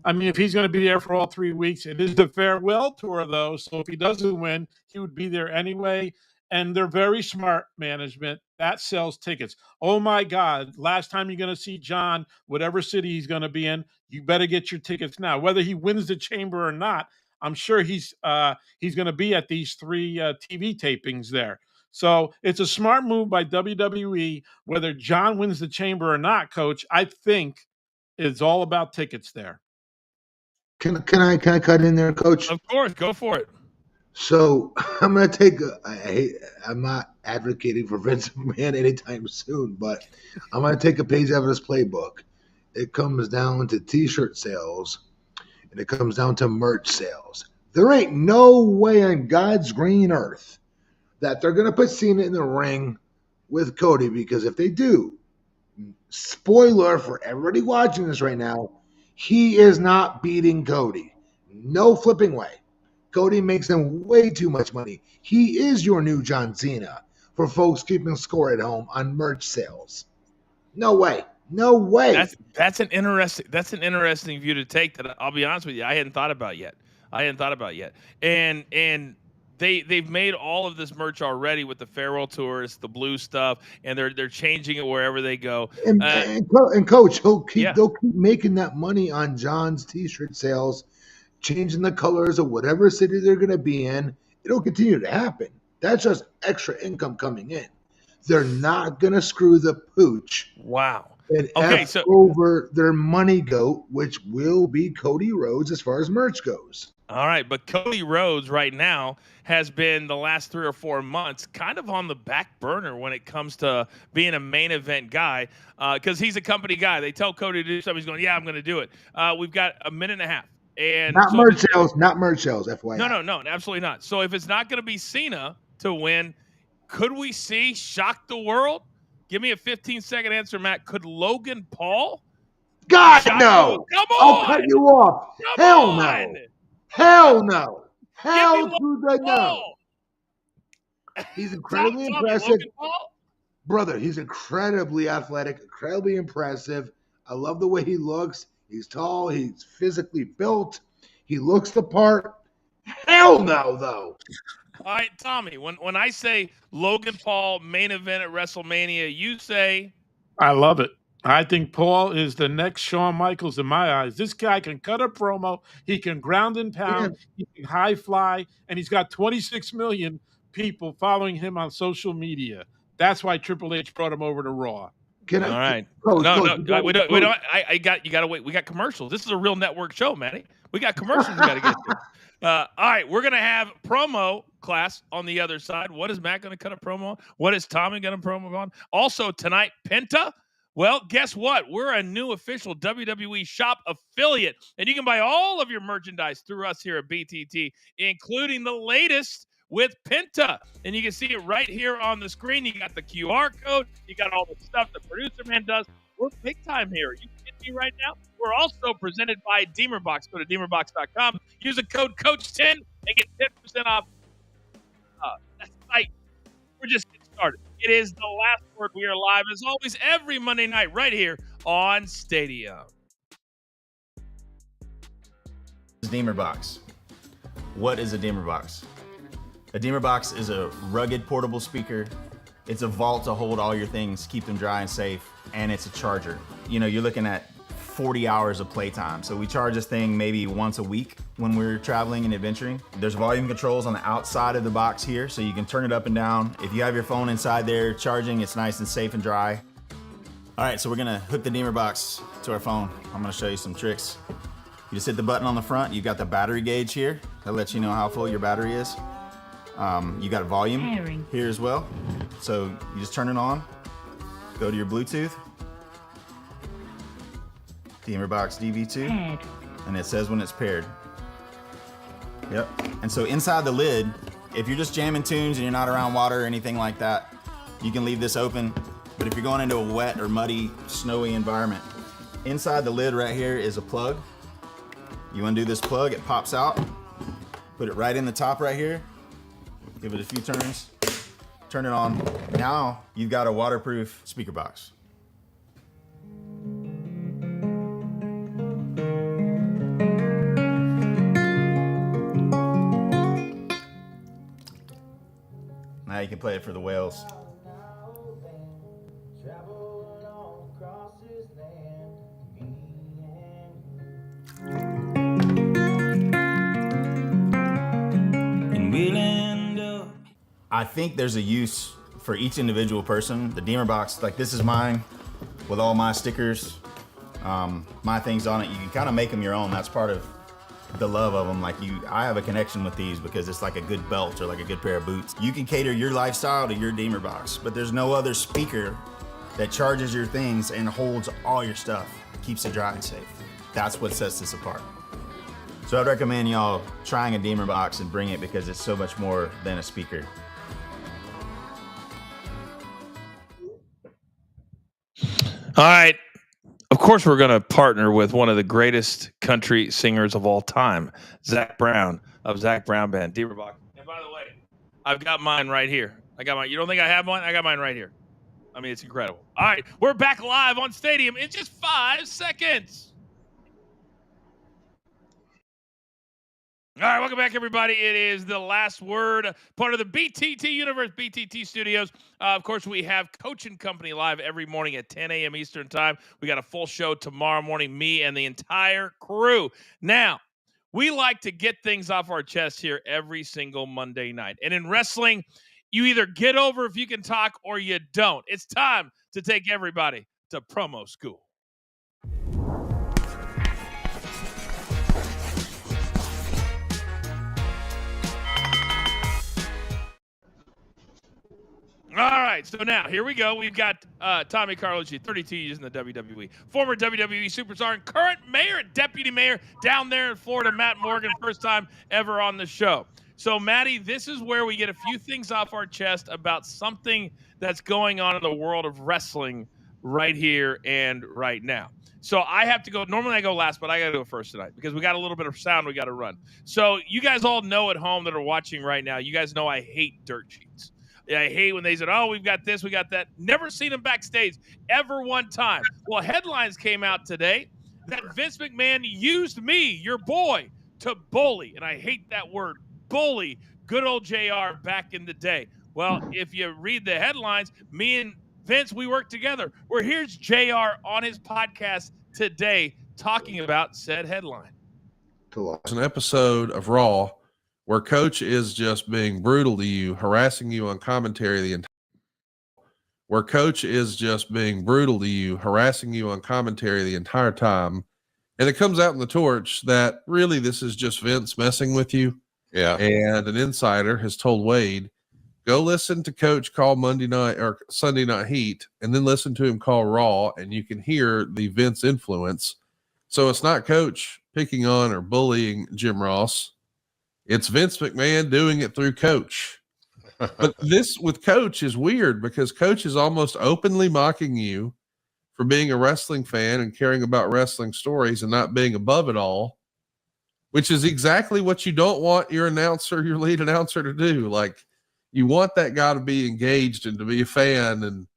B: I mean, if he's going to be there for all 3 weeks, it is the farewell tour, though. So if he doesn't win, he would be there anyway. And they're very smart management. That sells tickets. Oh, my God. Last time you're going to see John, whatever city he's going to be in, you better get your tickets now. Whether he wins the chamber or not, I'm sure he's going to be at these 3 TV tapings there. So it's a smart move by WWE. Whether John wins the chamber or not, Coach, I think it's all about tickets there.
D: Can I cut in there, Coach?
C: Of course, go for it.
D: So I'm going to take I'm not advocating for Vince McMahon anytime soon, but I'm going to take a page out of his playbook. It comes down to T-shirt sales, and it comes down to merch sales. There ain't no way on God's green earth that they're going to put Cena in the ring with Cody, because if they do, spoiler for everybody watching this right now, he is not beating Cody. No flipping way. Cody makes them way too much money. He is your new John Cena for folks keeping score at home on merch sales. No way. No way.
C: That's an interesting view to take that I'll be honest with you, I hadn't thought about yet. And they've made all of this merch already with the farewell tours, the blue stuff, and they're changing it wherever they go.
D: And Coach, they'll keep making that money on John's T-shirt sales, changing the colors of whatever city they're going to be in. It'll continue to happen. That's just extra income coming in. They're not going to screw the pooch.
C: Wow.
D: And over their money goat, which will be Cody Rhodes as far as merch goes.
C: All right, but Cody Rhodes right now has been the last 3 or 4 months kind of on the back burner when it comes to being a main event guy because he's a company guy. They tell Cody to do something. He's going, yeah, I'm going to do it. We've got a minute and a half. And
D: not
C: so
D: merch sales, not merch sales, FYI.
C: No, absolutely not. So if it's not going to be Cena to win, could we see shock the world? Give me a 15-second answer, Matt. Could Logan Paul?
D: God, no.
C: Come on.
D: I'll cut you off.
C: Come
D: Hell
C: on.
D: no. Hell no. Hell to the no.
C: Paul.
D: He's incredibly impressive.
C: Logan Paul?
D: Brother, he's incredibly athletic, incredibly impressive. I love the way he looks. He's tall. He's physically built. He looks the part. Hell no, though.
C: All right, Tommy, when I say Logan Paul main event at WrestleMania, you say?
B: I love it. I think Paul is the next Shawn Michaels in my eyes. This guy can cut a promo. He can ground and pound. Yeah. He can high fly. And he's got 26 million people following him on social media. That's why Triple H brought him over to Raw.
C: All right. No, we don't. You got to wait. We got commercials. This is a real network show, Manny. We got commercials we got to get to. All right, we're going to have promo class on the other side. What is Matt going to cut a promo on? What is Tommy going to promo on? Also tonight, Penta. Well, guess what? We're a new official WWE shop affiliate, and you can buy all of your merchandise through us here at BTT, including the latest with Penta. And you can see it right here on the screen. You got the QR code. You got all the stuff the producer man does. We're big time here. You kidding me right now? We're also presented by DemerBox. Go to DemerBox.com. Use the code COACH10 and get 10% off. That's right. We're just getting started. It is the last word. We are live, as always, every Monday night right here on Stadium.
E: DemerBox. What is a DemerBox? A DemerBox is a rugged portable speaker. It's a vault to hold all your things, keep them dry and safe, and it's a charger. You know, you're looking at 40 hours of playtime. So we charge this thing maybe once a week when we're traveling and adventuring. There's volume controls on the outside of the box here, so you can turn it up and down. If you have your phone inside there charging, it's nice and safe and dry. All right, so we're gonna hook the DemerBox to our phone. I'm gonna show you some tricks. You just hit the button on the front. You've got the battery gauge here. That lets you know how full your battery is. You got volume here as well. So you just turn it on, go to your Bluetooth, DemerBox DV2, and it says when it's paired. Yep. And so inside the lid, if you're just jamming tunes and you're not around water or anything like that, you can leave this open. But if you're going into a wet or muddy, snowy environment, inside the lid right here is a plug. You undo this plug, it pops out. Put it right in the top right here. Give it a few turns. Turn it on. Now you've got a waterproof speaker box. Now you can play it for the whales. I think there's a use for each individual person. The DemerBox, like this is mine with all my stickers, my things on it. You can kind of make them your own. That's part of the love of them. I have a connection with these because it's like a good belt or like a good pair of boots. You can cater your lifestyle to your DemerBox, but there's no other speaker that charges your things and holds all your stuff, keeps it dry and safe. That's what sets this apart. So I'd recommend y'all trying a DemerBox and bring it because it's so much more than a speaker.
C: All right. Of course, we're going to partner with one of the greatest country singers of all time, Zach Brown of Zach Brown Band, DemerBox. And by the way, I've got mine right here. I got mine. You don't think I have mine? I got mine right here. I mean, it's incredible. All right. We're back live on Stadium in just 5 seconds. All right, welcome back, everybody. It is the last word, part of the BTT Universe, BTT Studios. Of course, we have Coach and Company live every morning at 10 a.m. Eastern Time. We got a full show tomorrow morning, me and the entire crew. Now, we like to get things off our chest here every single Monday night. And in wrestling, you either get over if you can talk or you don't. It's time to take everybody to promo school. right, so now here we go. We've got Tommy Carlucci, 32 years in the WWE, former WWE superstar and current mayor and deputy mayor down there in Florida, Matt Morgan, first time ever on the show. So, Matty, this is where we get a few things off our chest about something that's going on in the world of wrestling right here and right now. So I have to go. Normally I go last, but I got to go first tonight because we got a little bit of sound we got to run. So you guys all know at home that are watching right now, you guys know I hate dirt sheets. I hate when they said, oh, we've got this, we got that. Never seen them backstage ever one time. Well, headlines came out today that Vince McMahon used me, your boy, to bully. And I hate that word, bully, good old JR back in the day. Well, if you read the headlines, me and Vince, we work together. Well, here's JR on his podcast today talking about said headline.
F: It's an episode of Raw where Coach is just being brutal to you, harassing you on commentary the entire time. And it comes out in the torch that really this is just Vince messing with you.
G: Yeah.
F: And an insider has told Wade, go listen to Coach call Monday night or Sunday Night Heat and then listen to him call Raw, and you can hear the Vince influence. So it's not Coach picking on or bullying Jim Ross. It's Vince McMahon doing it through Coach. But this with Coach is weird because Coach is almost openly mocking you for being a wrestling fan and caring about wrestling stories and not being above it all, which is exactly what you don't want your lead announcer to do. Like, you want that guy to be engaged and to be a fan,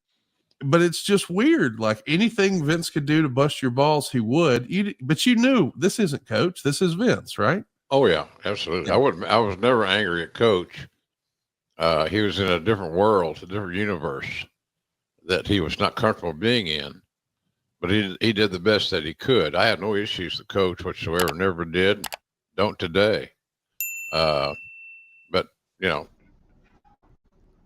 F: but it's just weird. Like anything Vince could do to bust your balls, he would. But you knew this isn't Coach, this is Vince, right?
G: Oh yeah, absolutely. I was never angry at Coach. He was in a different world, a different universe that he was not comfortable being in. But he did the best that he could. I had no issues with Coach whatsoever. Never did. Don't today. But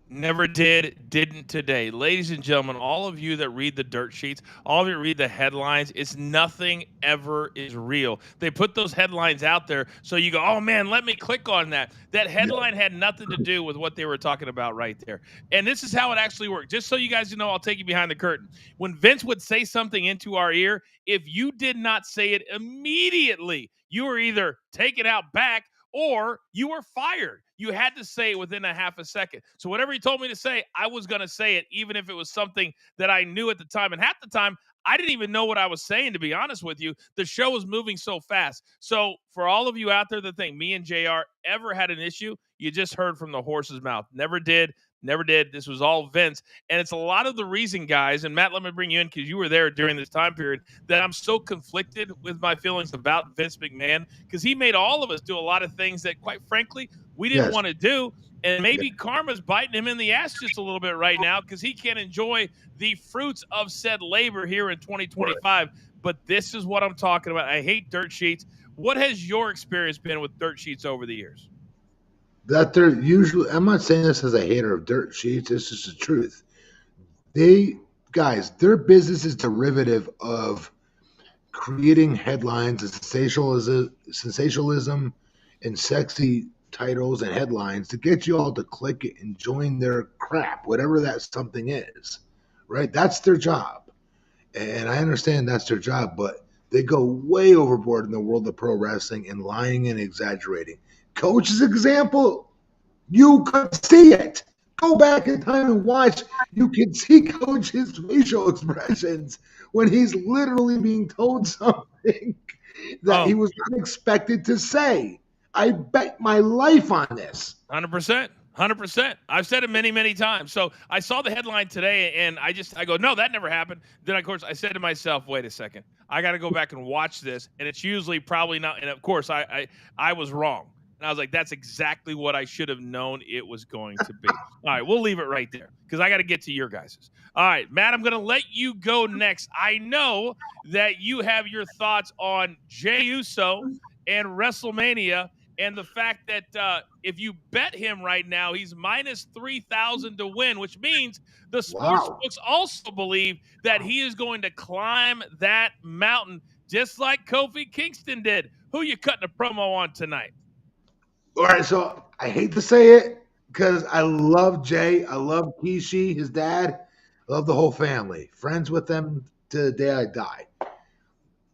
C: Never did, didn't today. Ladies and gentlemen, all of you that read the dirt sheets, all of you read the headlines, it's nothing ever is real. They put those headlines out there so you go, oh man, let me click on that. That headline had nothing to do with what they were talking about right there. And this is how it actually worked. Just so you guys know, I'll take you behind the curtain. When Vince would say something into our ear, if you did not say it immediately, you were either taken out back or you were fired. You had to say it within a half a second. So whatever he told me to say, I was going to say it, even if it was something that I knew at the time. And half the time, I didn't even know what I was saying, to be honest with you. The show was moving so fast. So for all of you out there that think me and JR ever had an issue, you just heard from the horse's mouth. Never did. Never did. This was all Vince. And it's a lot of the reason, guys, and Matt, let me bring you in because you were there during this time period, that I'm so conflicted with my feelings about Vince McMahon because he made all of us do a lot of things that, quite frankly, we didn't want to do. And maybe karma's biting him in the ass just a little bit right now because he can't enjoy the fruits of said labor here in 2025. Right. But this is what I'm talking about. I hate dirt sheets. What has your experience been with dirt sheets over the years?
D: That they're usually, I'm not saying this as a hater of dirt sheets, this is the truth. Their business is derivative of creating headlines and sensationalism and sexy titles and headlines to get you all to click it and join their crap, whatever that something is, right? That's their job. And I understand that's their job, but they go way overboard in the world of pro wrestling and lying and exaggerating. Coach's example, you could see it. Go back in time and watch. You can see Coach's facial expressions when he's literally being told something that he was not expected to say. I bet my life on this.
C: 100%. 100%. I've said it many, many times. So I saw the headline today and I go, no, that never happened. Then, of course, I said to myself, wait a second. I got to go back and watch this. And it's usually probably not. And, of course, I was wrong. And I was like, that's exactly what I should have known it was going to be. All right, we'll leave it right there because I got to get to your guys's. All right, Matt, I'm going to let you go next. I know that you have your thoughts on Jey Uso and WrestleMania and the fact that if you bet him right now, he's minus 3,000 to win, which means the sports books also believe that he is going to climb that mountain just like Kofi Kingston did. Who you cutting a promo on tonight?
D: All right, so I hate to say it, because I love Jey. I love Kishi, his dad. I love the whole family. Friends with them to the day I die.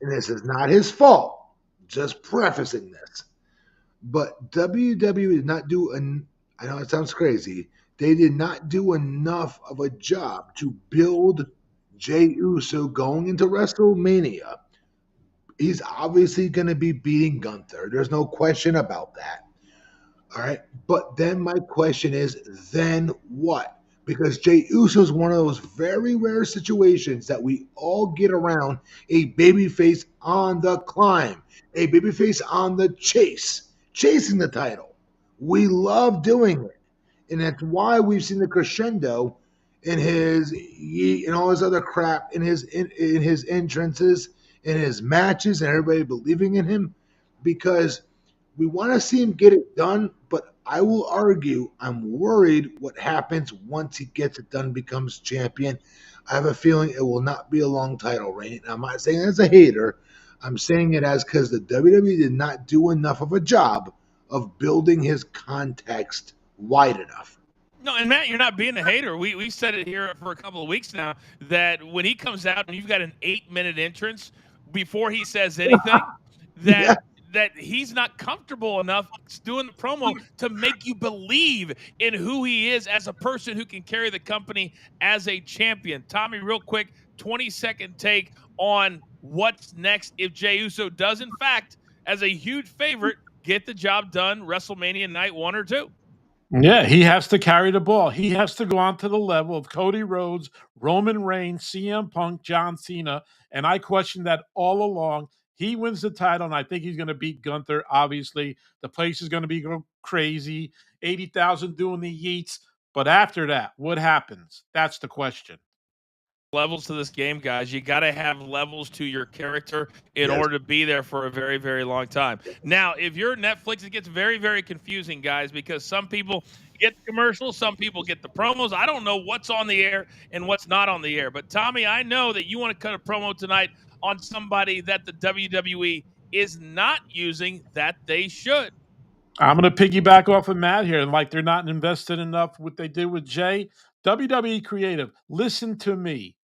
D: And this is not his fault. Just prefacing this. But WWE did not do I know it sounds crazy. They did not do enough of a job to build Jey Uso going into WrestleMania. He's obviously going to be beating Gunther. There's no question about that. All right. But then my question is, then what? Because Jey Uso is one of those very rare situations that we all get around a babyface on the climb, a babyface on the chasing the title. We love doing it. And that's why we've seen the crescendo in his and all his other crap in his entrances, in his matches, and everybody believing in him, because we want to see him get it done. But I will argue, I'm worried what happens once he gets it done, becomes champion. I have a feeling it will not be a long title reign. I'm not saying it as a hater. I'm saying it as because the WWE did not do enough of a job of building his context wide enough.
C: No, and Matt, you're not being a hater. We said it here for a couple of weeks now that when he comes out and you've got an 8-minute entrance before he says anything, that he's not comfortable enough doing the promo to make you believe in who he is as a person who can carry the company as a champion. Tommy, real quick, 20-second take on what's next if Jey Uso does, in fact, as a huge favorite, get the job done WrestleMania night 1 or 2.
B: Yeah, he has to carry the ball. He has to go on to the level of Cody Rhodes, Roman Reigns, CM Punk, John Cena. And I questioned that all along. He wins the title, and I think he's going to beat Gunther, obviously. The place is going to be crazy. 80,000 doing the yeets. But after that, what happens? That's the question.
C: Levels to this game, guys. You got to have levels to your character in order to be there for a very, very long time. Now, if you're Netflix, it gets very, very confusing, guys, because some people get the commercials, some people get the promos. I don't know what's on the air and what's not on the air. But, Tommy, I know that you want to cut a promo tonight on somebody that the WWE is not using that they should.
B: I'm going to piggyback off of Matt here. And like they're not invested enough what they did with Jey. WWE Creative, listen to me.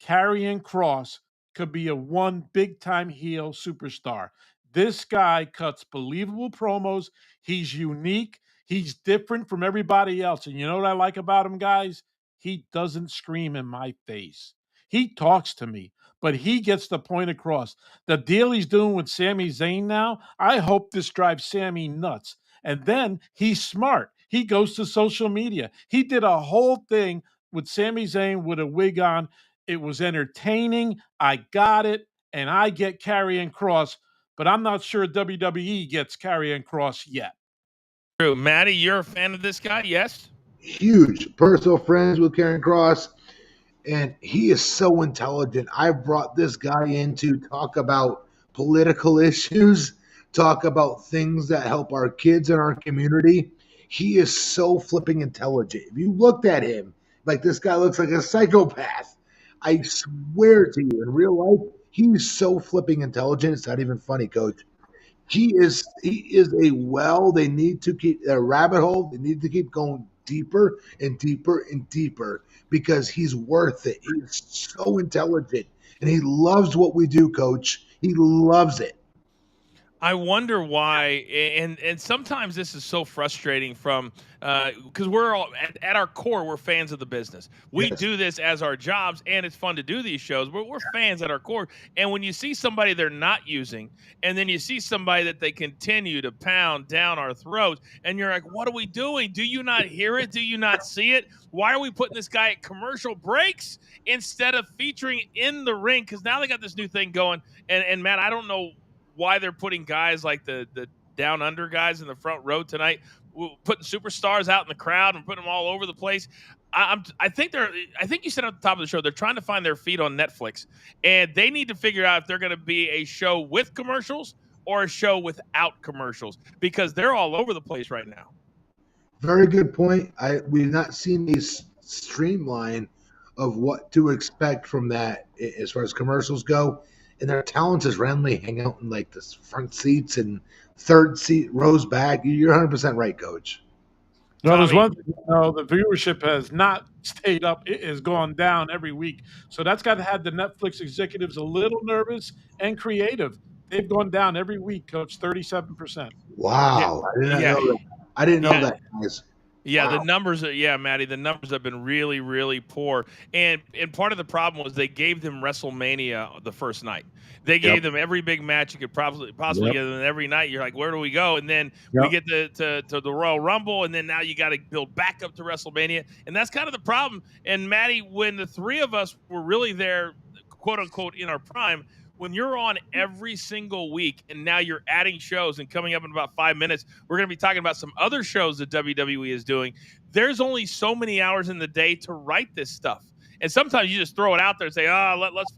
B: Karrion Kross could be a one big-time heel superstar. This guy cuts believable promos. He's unique. He's different from everybody else. And you know what I like about him, guys? He doesn't scream in my face. He talks to me, but he gets the point across. The deal he's doing with Sami Zayn now, I hope this drives Sami nuts. And then he's smart. He goes to social media. He did a whole thing with Sami Zayn with a wig on. It was entertaining. I got it, and I get Karrion Kross, but I'm not sure WWE gets Karrion Kross yet.
C: True. Maddie, you're a fan of this guy, yes?
D: Huge personal friends with Karrion Kross, and he is so intelligent. I brought this guy in to talk about political issues, talk about things that help our kids in our community. He is so flipping intelligent. If you looked at him, like this guy looks like a psychopath. I swear to you, in real life, he's so flipping intelligent. It's not even funny, Coach. He is a well. They need to keep a rabbit hole. They need to keep going deeper and deeper and deeper because he's worth it. He's so intelligent, and he loves what we do, Coach. He loves it.
C: I wonder why, and sometimes this is so frustrating from because we're all at our core, we're fans of the business. We do this as our jobs, and it's fun to do these shows, but we're fans at our core. And when you see somebody they're not using, and then you see somebody that they continue to pound down our throats, and you're like, what are we doing? Do you not hear it? Do you not see it? Why are we putting this guy at commercial breaks instead of featuring in the ring? Because now they got this new thing going, and Matt, I don't know why they're putting guys like the down under guys in the front row tonight, putting superstars out in the crowd and putting them all over the place. I think you said at the top of the show, they're trying to find their feet on Netflix, and they need to figure out if they're going to be a show with commercials or a show without commercials, because they're all over the place right now.
D: Very good point. We've not seen a streamline of what to expect from that as far as commercials go. And their talents is randomly hang out in like the front seats and third seat rows back. You're 100% right, Coach.
B: No, there's
C: Tommy.
B: one thing, the viewership has not stayed up. It has gone down every week. So that's got to have the Netflix executives a little nervous and creative. They've gone down every week, Coach, 37%.
D: Wow. I did not know that. I didn't know that, guys.
C: Yeah,
D: Wow.
C: the numbers Matty, the numbers have been really, really poor. And part of the problem was they gave them WrestleMania the first night. They gave them every big match you could possibly get them every night. You're like, where do we go? And then we get to the Royal Rumble, and then now you got to build back up to WrestleMania. And that's kind of the problem. And Matty, when the three of us were really there, quote unquote, in our prime, when you're on every single week and now you're adding shows, and coming up in about 5 minutes, we're going to be talking about some other shows that WWE is doing. There's only so many hours in the day to write this stuff. And sometimes you just throw it out there and say,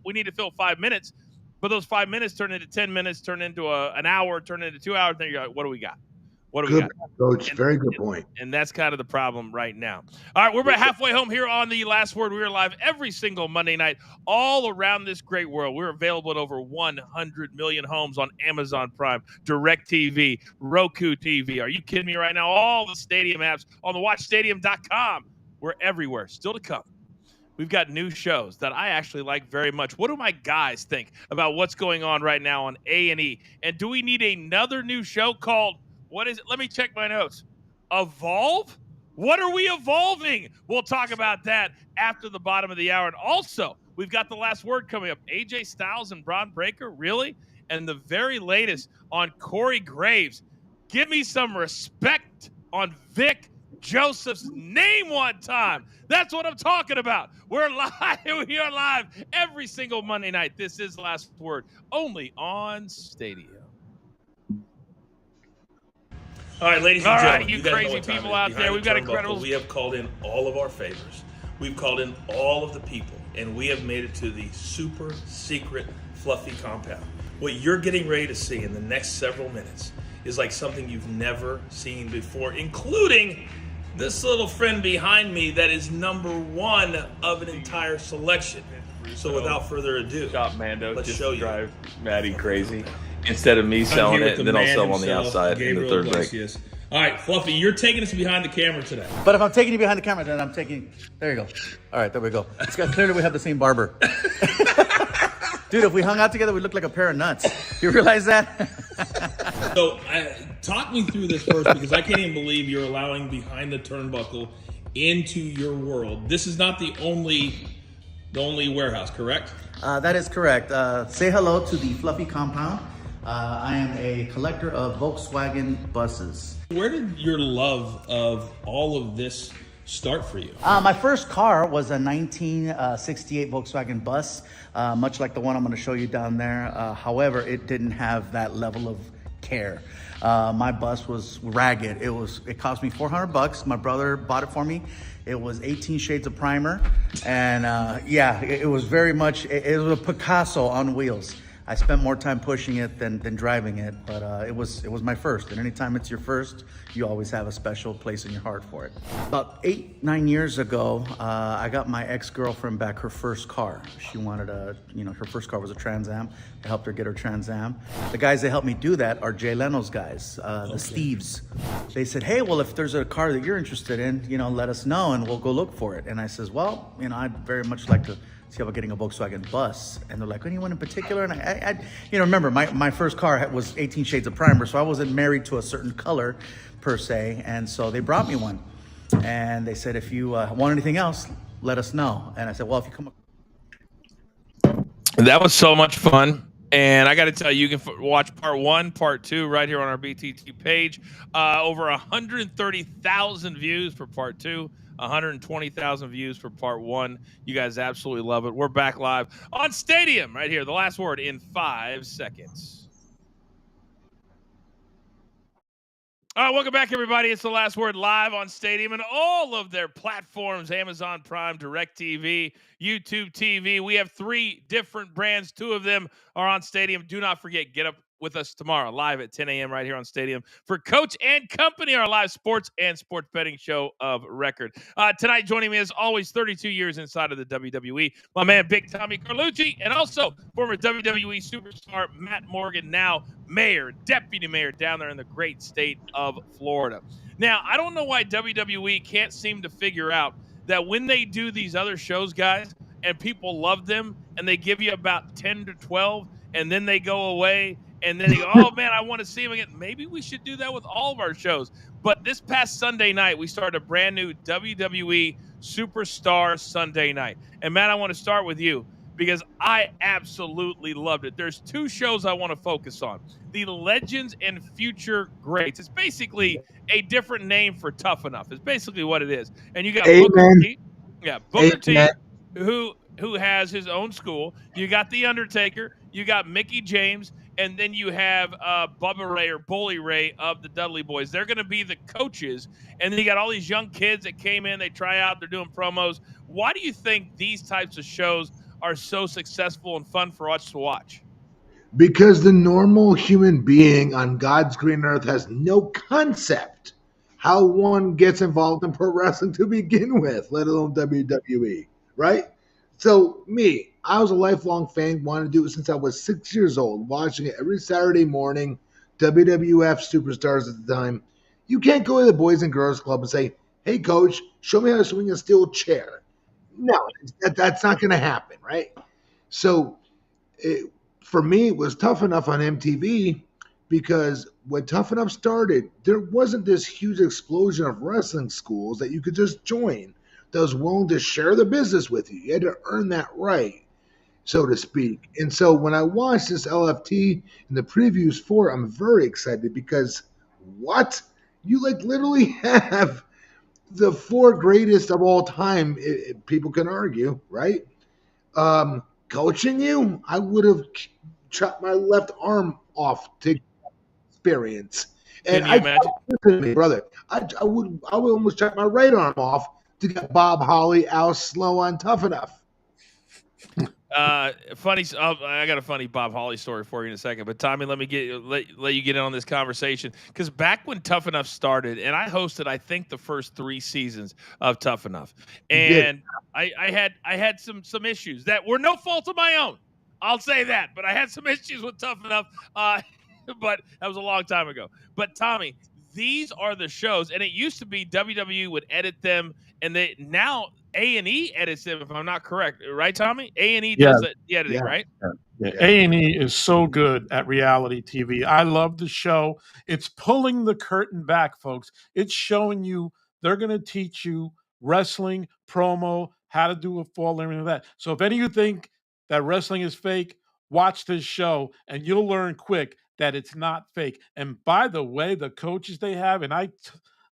C: we need to fill 5 minutes. But those 5 minutes turn into 10 minutes, turn into an hour, turn into 2 hours. Then you're like, what do we got? What do we got?
D: Coach. Very good point.
C: And that's kind of the problem right now. All right, we're about halfway home here on The Last Word. We are live every single Monday night all around this great world. We're available in over 100 million homes on Amazon Prime, DirecTV, Roku TV. Are you kidding me right now? All the stadium apps on the WatchStadium.com. We're everywhere. Still to come. We've got new shows that I actually like very much. What do my guys think about what's going on right now on A&E? And do we need another new show called, what is it? Let me check my notes. Evolve? What are we evolving? We'll talk about that after the bottom of the hour. And also, we've got The Last Word coming up. AJ Styles and Braun Breaker, really? And the very latest on Corey Graves. Give me some respect on Vic Joseph's name one time. That's what I'm talking about. We're live. We are live every single Monday night. This is Last Word, only on Stadium.
H: All right, ladies and gentlemen.
C: You
H: guys know
C: crazy
H: what time
C: people
H: it is.
C: out
H: Behind
C: there,
H: the
C: we've got
H: turnbuckle,
C: incredible.
H: We have called in all of our favors. We've called in all of the people, and we have made it to the super secret fluffy compound. What you're getting ready to see in the next several minutes is like something you've never seen before, including this little friend behind me that is number one of an entire selection. So without further ado,
I: Shop Mando,
H: let's
I: just
H: show you.
I: drive Maddie crazy. Instead of me selling it, and then I'll sell them on the outside in the third break.
H: All right, Fluffy, you're taking us behind the camera today.
J: But if I'm taking you behind the camera, then I'm taking. There you go. All right, there we go. It's got, clearly we have the same barber. Dude, if we hung out together, we'd look like a pair of nuts. You realize that?
H: So, talk me through this first, because I can't even believe you're allowing Behind the Turnbuckle into your world. This is not the only warehouse, correct?
J: That is correct. Say hello to the Fluffy Compound. I am a collector of Volkswagen buses.
H: Where did your love of all of this start for you?
J: My first car was a 1968 Volkswagen bus, much like the one I'm going to show you down there. However, it didn't have that level of care. My bus was ragged. It cost me $400. My brother bought it for me. It was 18 shades of primer, and it was very much. It was a Picasso on wheels. I spent more time pushing it than driving it, but it was my first. And anytime it's your first, you always have a special place in your heart for it. About 8-9 years ago, I got my ex-girlfriend back her first car. She wanted her first car was a Trans Am. I helped her get her Trans Am. The guys that helped me do that are Jay Leno's guys, the Steves. They said, hey, well, if there's a car that you're interested in, let us know and we'll go look for it. And I says, well, I'd very much like to see about getting a Volkswagen bus. And they're like, anyone in particular? And I remember my first car was 18 shades of primer, so I wasn't married to a certain color per se. And so they brought me one. And they said, if you want anything else, let us know. And I said, well, if you come up.
C: That was so much fun. And I got to tell you, you can watch part 1, part 2 right here on our BTT page. Over 130,000 views for part 2. 120,000 views for part 1. You guys absolutely love it. We're back live on Stadium right here. The Last Word in 5 seconds. All right, welcome back, everybody. It's The Last Word live on Stadium and all of their platforms, Amazon Prime, DirecTV, YouTube TV. We have 3 different brands. 2 of them are on Stadium. Do not forget, get up with us tomorrow, live at 10 a.m. right here on Stadium for Coach and Company, our live sports and sports betting show of record. Tonight, joining me as always, 32 years inside of the WWE, my man, Big Tommy Carlucci, and also former WWE superstar Matt Morgan, now mayor, deputy mayor down there in the great state of Florida. Now, I don't know why WWE can't seem to figure out that when they do these other shows, guys, and people love them, and they give you about 10 to 12, and then they go away, and then they go, oh, man, I want to see them again. Maybe we should do that with all of our shows. But this past Sunday night, we started a brand new WWE Superstar Sunday night. And, Matt, I want to start with you because I absolutely loved it. There's two shows I want to focus on. The Legends and Future Greats. It's basically a different name for Tough Enough. It's basically what it is. And you got Booker T. Yeah, Booker T, who has his own school. You got The Undertaker. You got Mickey James. And then you have Bubba Ray or Bully Ray of the Dudley Boys. They're going to be the coaches. And then you got all these young kids that came in. They try out. They're doing promos. Why do you think these types of shows are so successful and fun for us to watch?
D: Because the normal human being on God's green earth has no concept how one gets involved in pro wrestling to begin with, let alone WWE, right? So me, I was a lifelong fan, wanted to do it since I was 6 years old, watching it every Saturday morning, WWF Superstars at the time. You can't go to the Boys and Girls Club and say, hey, coach, show me how to swing a steel chair. No, that's not going to happen, right? So for me, it was Tough Enough on MTV because when Tough Enough started, there wasn't this huge explosion of wrestling schools that you could just join that was willing to share the business with you. You had to earn that right, so to speak. And so when I watched this LFT and the previews for it, I'm very excited because what? You literally have the four greatest of all time, people can argue, right? Coaching you, I would have chopped my left arm off to experience. And
C: Can you imagine?
D: Listen to me, brother. I would almost chop my right arm off to get Bob Holly, Al Slow on Tough Enough.
C: Funny. I got a funny Bob Holly story for you in a second, but Tommy, let you get in on this conversation because back when Tough Enough started, and I hosted, I think the first 3 seasons of Tough Enough, and I had some issues that were no fault of my own. I'll say that, but I had some issues with Tough Enough, but that was a long time ago. But Tommy, these are the shows, and it used to be WWE would edit them, and now A&E edits them, if I'm not correct. Right, Tommy? A&E does the editing, right?
B: Yeah. A&E is so good at reality TV. I love the show. It's pulling the curtain back, folks. It's showing you, they're going to teach you wrestling, promo, how to do a fall, and everything like that. So if any of you think that wrestling is fake, watch this show, and you'll learn quick that it's not fake. And by the way, the coaches they have, and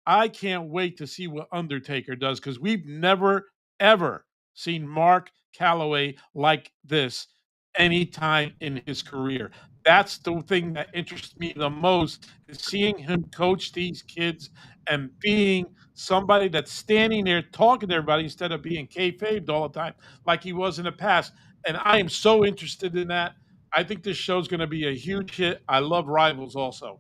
B: I can't wait to see what Undertaker does because we've never, ever seen Mark Calloway like this anytime in his career. That's the thing that interests me the most is seeing him coach these kids and being somebody that's standing there talking to everybody instead of being kayfabed all the time like he was in the past. And I am so interested in that. I think this show's going to be a huge hit. I love Rivals also.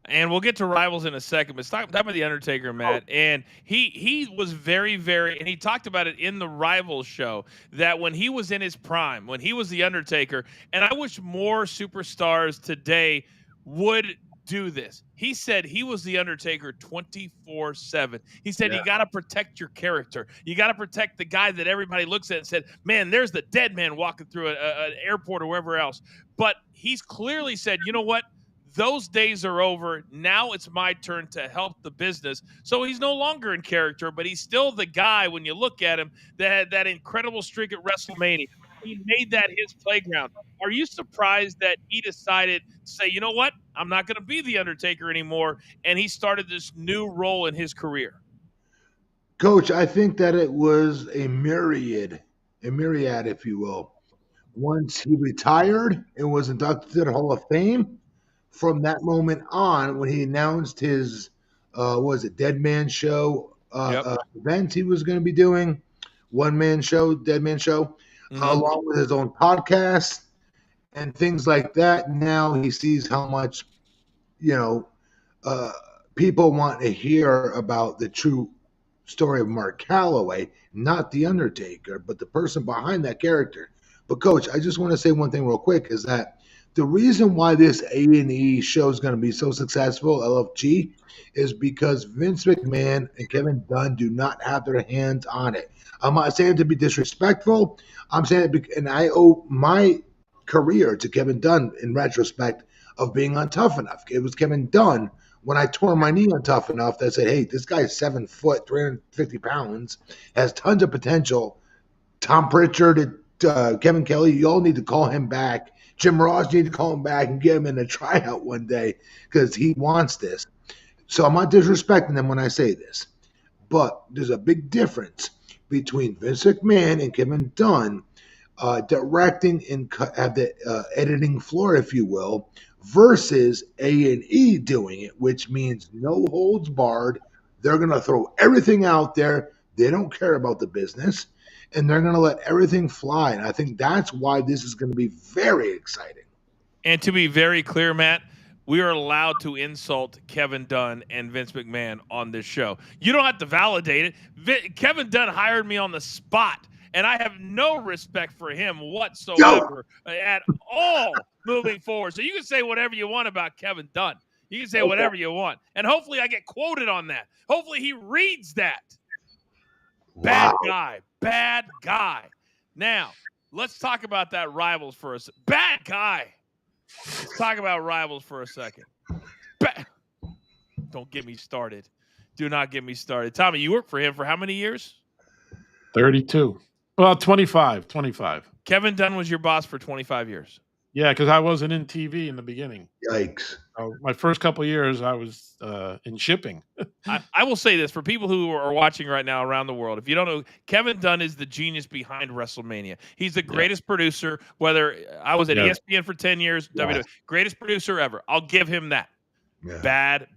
C: And we'll get to Rivals in a second, but talk about The Undertaker, Matt. And he was very, very, and he talked about it in the Rivals show, that when he was in his prime, when he was The Undertaker, and I wish more superstars today would do this. He said he was The Undertaker 24/7. He said you got to protect your character. You got to protect the guy that everybody looks at and said, man, there's the dead man walking through an airport or wherever else. But he's clearly said, you know what? Those days are over. Now it's my turn to help the business. So he's no longer in character, but he's still the guy, when you look at him, that had that incredible streak at WrestleMania. He made that his playground. Are you surprised that he decided to say, you know what? I'm not going to be The Undertaker anymore, and he started this new role in his career?
D: Coach, I think that it was a myriad, if you will. Once he retired and was inducted to the Hall of Fame, from that moment on, when he announced his, Dead Man Show event he was going to be doing, One Man Show, Dead Man Show, along with his own podcast and things like that. Now he sees how much, people want to hear about the true story of Mark Calloway, not The Undertaker, but the person behind that character. But, Coach, I just want to say one thing real quick is that The reason why this A&E show is going to be so successful, LFG, is because Vince McMahon and Kevin Dunn do not have their hands on it. I'm not saying it to be disrespectful. I'm saying it, and I owe my career to Kevin Dunn in retrospect of being on Tough Enough. It was Kevin Dunn when I tore my knee on Tough Enough that said, hey, this guy's 7 foot, 350 pounds, has tons of potential. Tom Pritchard, Kevin Kelly, you all need to call him back. Jim Ross need to call him back and get him in a tryout one day because he wants this. So I'm not disrespecting him when I say this. But there's a big difference between Vince McMahon and Kevin Dunn directing and have the editing floor, if you will, versus A&E doing it, which means no holds barred. They're going to throw everything out there. They don't care about the business, and they're going to let everything fly. And I think that's why this is going to be very exciting.
C: And to be very clear, Matt, we are allowed to insult Kevin Dunn and Vince McMahon on this show. You don't have to validate it. Kevin Dunn hired me on the spot, and I have no respect for him whatsoever at all moving forward. So you can say whatever you want about Kevin Dunn. You can say whatever you want. And hopefully I get quoted on that. Hopefully he reads that. Bad guy. Bad guy. Now, let's talk about that Rivals for a second. Bad guy. Let's talk about Rivals for a second. Don't get me started. Do not get me started. Tommy, you worked for him for how many years?
B: 32. Well, 25.
C: Kevin Dunn was your boss for 25 years.
B: Yeah, because I wasn't in TV in the beginning.
D: Yikes.
B: My first couple of years, I was in shipping.
C: I will say this for people who are watching right now around the world. If you don't know, Kevin Dunn is the genius behind WrestleMania. He's the greatest producer, whether I was at ESPN for 10 years, WWE, greatest producer ever. I'll give him that. Yeah. Bad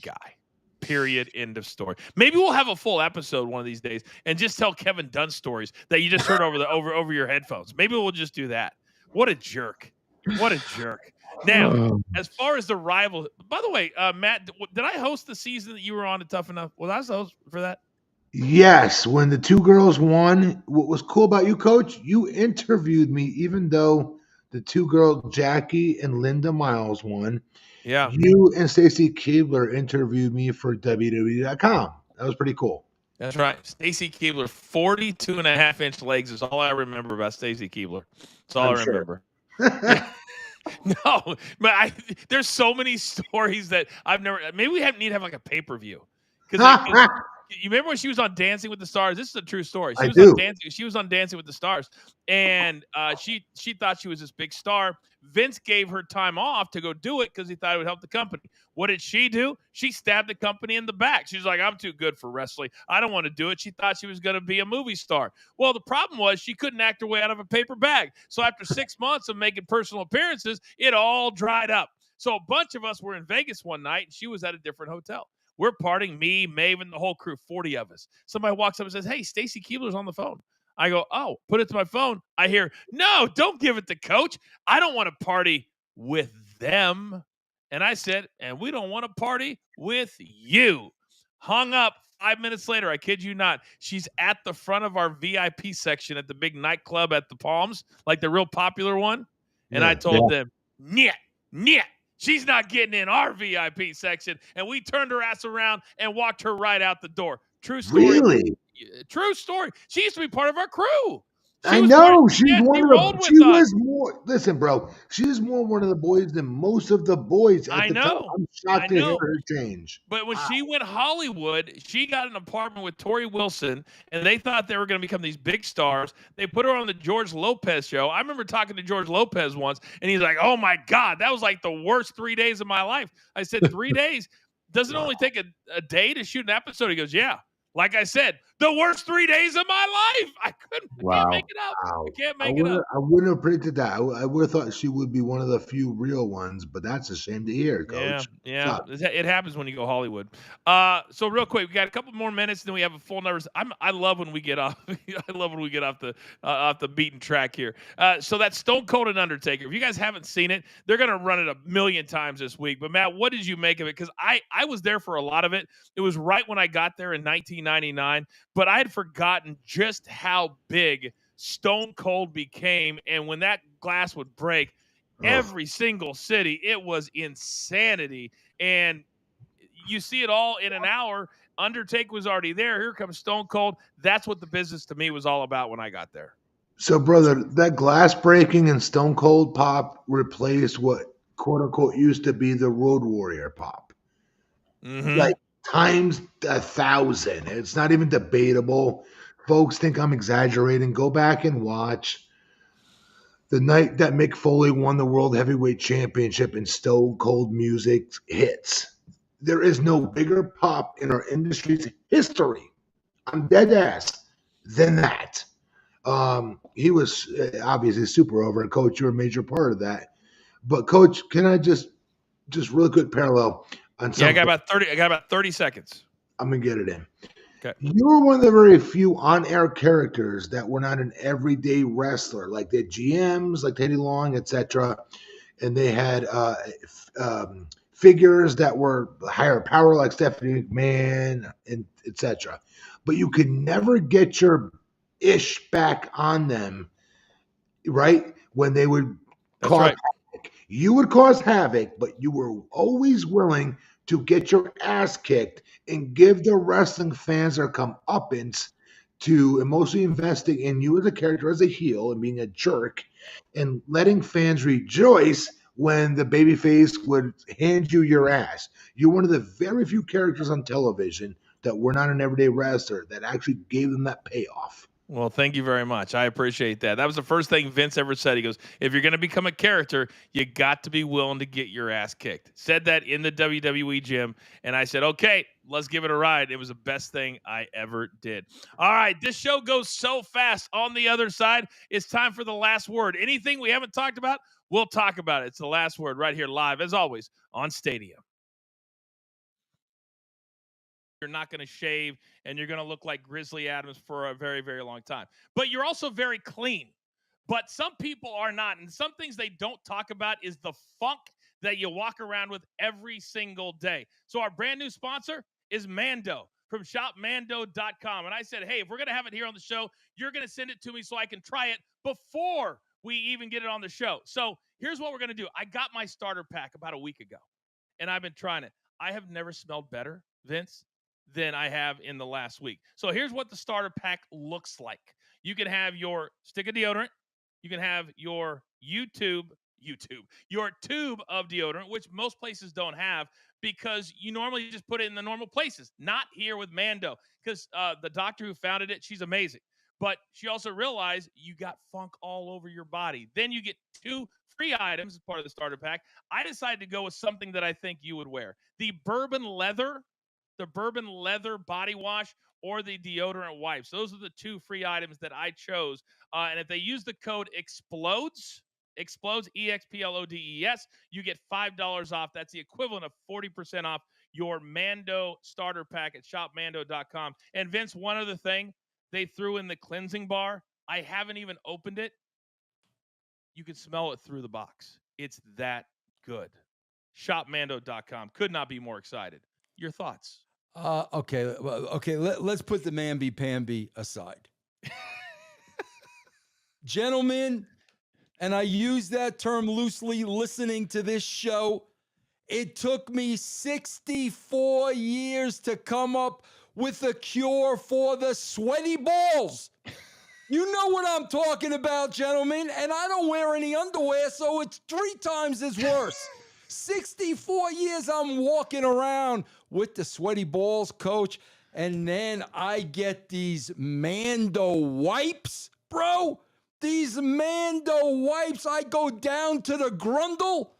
C: guy. Period. End of story. Maybe we'll have a full episode one of these days and just tell Kevin Dunn stories that you just heard over your headphones. Maybe we'll just do that. What a jerk. What a jerk. Now, as far as the rival, by the way, Matt, did I host the season that you were on at Tough Enough? Was I the host for that?
D: Yes. When the two girls won, what was cool about you, Coach, you interviewed me even though the two girls, Jackie and Linda Miles, won.
C: Yeah.
D: You and Stacy Keibler interviewed me for WWE.com. That was pretty cool.
C: That's right. Stacy Keibler, 42.5-inch legs is all I remember about Stacy Keibler. That's all I remember. No, but there's so many stories that I've never. Maybe we need to have like a pay-per-view. Because you remember when she was on Dancing with the Stars? This is a true story. She was on Dancing with the Stars, and she thought she was this big star. Vince gave her time off to go do it because he thought it would help the company. What did she do? She stabbed the company in the back. She's like, I'm too good for wrestling. I don't want to do it. She thought she was going to be a movie star. Well, the problem was she couldn't act her way out of a paper bag. So after 6 months of making personal appearances, it all dried up. So a bunch of us were in Vegas one night, and she was at a different hotel. We're partying, me, Maven, the whole crew, 40 of us. Somebody walks up and says, hey, Stacy Keibler's on the phone. I go, oh, put it to my phone. I hear, no, don't give it to Coach. I don't want to party with them. And I said, and we don't want to party with you. Hung up. 5 minutes later, I kid you not, she's at the front of our VIP section at the big nightclub at the Palms, like the real popular one. And I told them, nyeh. She's not getting in our VIP section. And we turned her ass around and walked her right out the door. True story.
D: Really?
C: True story. She used to be part of our crew.
D: I know. She's one of the. She was more. Listen, bro. She's more one of the boys than most of the boys.
C: I know.
D: I'm shocked to hear her change.
C: But when she went Hollywood, she got an apartment with Tori Wilson, and they thought they were going to become these big stars. They put her on the George Lopez show. I remember talking to George Lopez once, and he's like, "Oh my God, that was like the worst 3 days of my life." I said, 3 days? Doesn't only take a day to shoot an episode? He goes, "Yeah." Like I said, the worst 3 days of my life. I can't make it up. I can't make it up.
D: I wouldn't have predicted that. I would have thought she would be one of the few real ones, but that's a shame to hear, Coach.
C: Yeah. It happens when you go Hollywood. So real quick, we got a couple more minutes, and then we have a full numbers. I love when we get off. I love when we get off the beaten track here. So that's Stone Cold and Undertaker. If you guys haven't seen it, they're gonna run it 1,000,000 times this week. But Matt, what did you make of it? Because I was there for a lot of it. It was right when I got there in 1999, but I had forgotten just how big Stone Cold became. And when that glass would break, every single city, it was insanity. And you see it all in an hour. Undertaker was already there. Here comes Stone Cold. That's what the business to me was all about when I got there.
D: So, brother, that glass breaking and Stone Cold pop replaced what quote unquote used to be the Road Warrior pop. Like times 1,000. It's not even debatable. Folks think I'm exaggerating. Go back and watch the night that Mick Foley won the World Heavyweight Championship and Stone Cold music hits. There is no bigger pop in our industry's history. I'm dead ass than that. He was obviously super over, and Coach, you're a major part of that. But Coach, can I just really quick parallel on something?
C: Yeah, I got about 30 seconds.
D: I'm gonna get it in.
C: Okay.
D: You were one of the very few on-air characters that were not an everyday wrestler, like they had GMs, like Teddy Long, etc., and they had figures that were higher power, like Stephanie McMahon, and etc. But you could never get your ish back on them, right? When they would cause havoc. You would cause havoc, but you were always willing to get your ass kicked and give the wrestling fans their comeuppance to emotionally investing in you as a character, as a heel, and being a jerk, and letting fans rejoice when the babyface would hand you your ass. You're one of the very few characters on television that were not an everyday wrestler that actually gave them that payoff.
C: Well, thank you very much. I appreciate that. That was the first thing Vince ever said. He goes, if you're going to become a character, you got to be willing to get your ass kicked. Said that in the WWE gym, and I said, okay, let's give it a ride. It was the best thing I ever did. All right, this show goes so fast. On the other side, it's time for the last word. Anything we haven't talked about, we'll talk about it. It's the last word right here live, as always, on Stadium. You're not going to shave and you're going to look like Grizzly Adams for a very, very long time. But you're also very clean. But some people are not. And some things they don't talk about is the funk that you walk around with every single day. So our brand new sponsor is Mando from shopmando.com. And I said, hey, if we're going to have it here on the show, you're going to send it to me so I can try it before we even get it on the show. So here's what we're going to do. I got my starter pack about a week ago, and I've been trying it. I have never smelled better, Vince, than I have in the last week. So here's what the starter pack looks like. You can have your stick of deodorant. You can have your your tube of deodorant, which most places don't have because you normally just put it in the normal places. Not here with Mando, because the doctor who founded it, she's amazing. But she also realized you got funk all over your body. Then you get 2 free items as part of the starter pack. I decided to go with something that I think you would wear. The bourbon leather body wash, or the deodorant wipes. Those are the 2 free items that I chose. And if they use the code EXPLODES, EXPLODES, you get $5 off. That's the equivalent of 40% off your Mando starter pack at shopmando.com. And Vince, one other thing, they threw in the cleansing bar. I haven't even opened it. You can smell it through the box. It's that good. Shopmando.com. Could not be more excited. Your thoughts?
A: Okay. Let's put the mamby-pamby aside. Gentlemen, and I use that term loosely, listening to this show, it took me 64 years to come up with a cure for the sweaty balls. You know what I'm talking about, gentlemen, and I don't wear any underwear, so it's 3 times as worse. 64 years I'm walking around with the sweaty balls, Coach, and then I get these Mando wipes, bro. These Mando wipes, I go down to the grundle.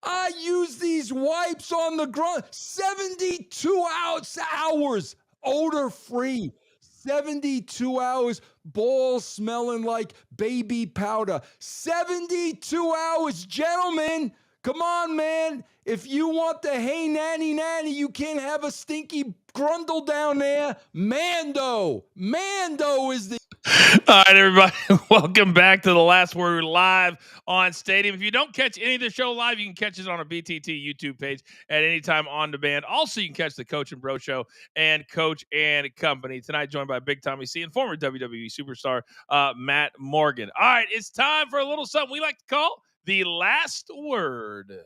A: I use these wipes on the grundle. 72 hours, odor-free. 72 hours, balls smelling like baby powder. 72 hours, gentlemen. Come on, man. If you want the hey nanny, you can't have a stinky grundle down there. Mando is the
C: All right, everybody. Welcome back to The Last Word live on Stadium. If you don't catch any of the show live, you can catch it on a BTT YouTube page at any time on demand. Also, you can catch the Coach and Bro Show and Coach and Company. Tonight, joined by Big Tommy C and former WWE superstar Matt Morgan. All right, it's time for a little something we like to call The Last Word.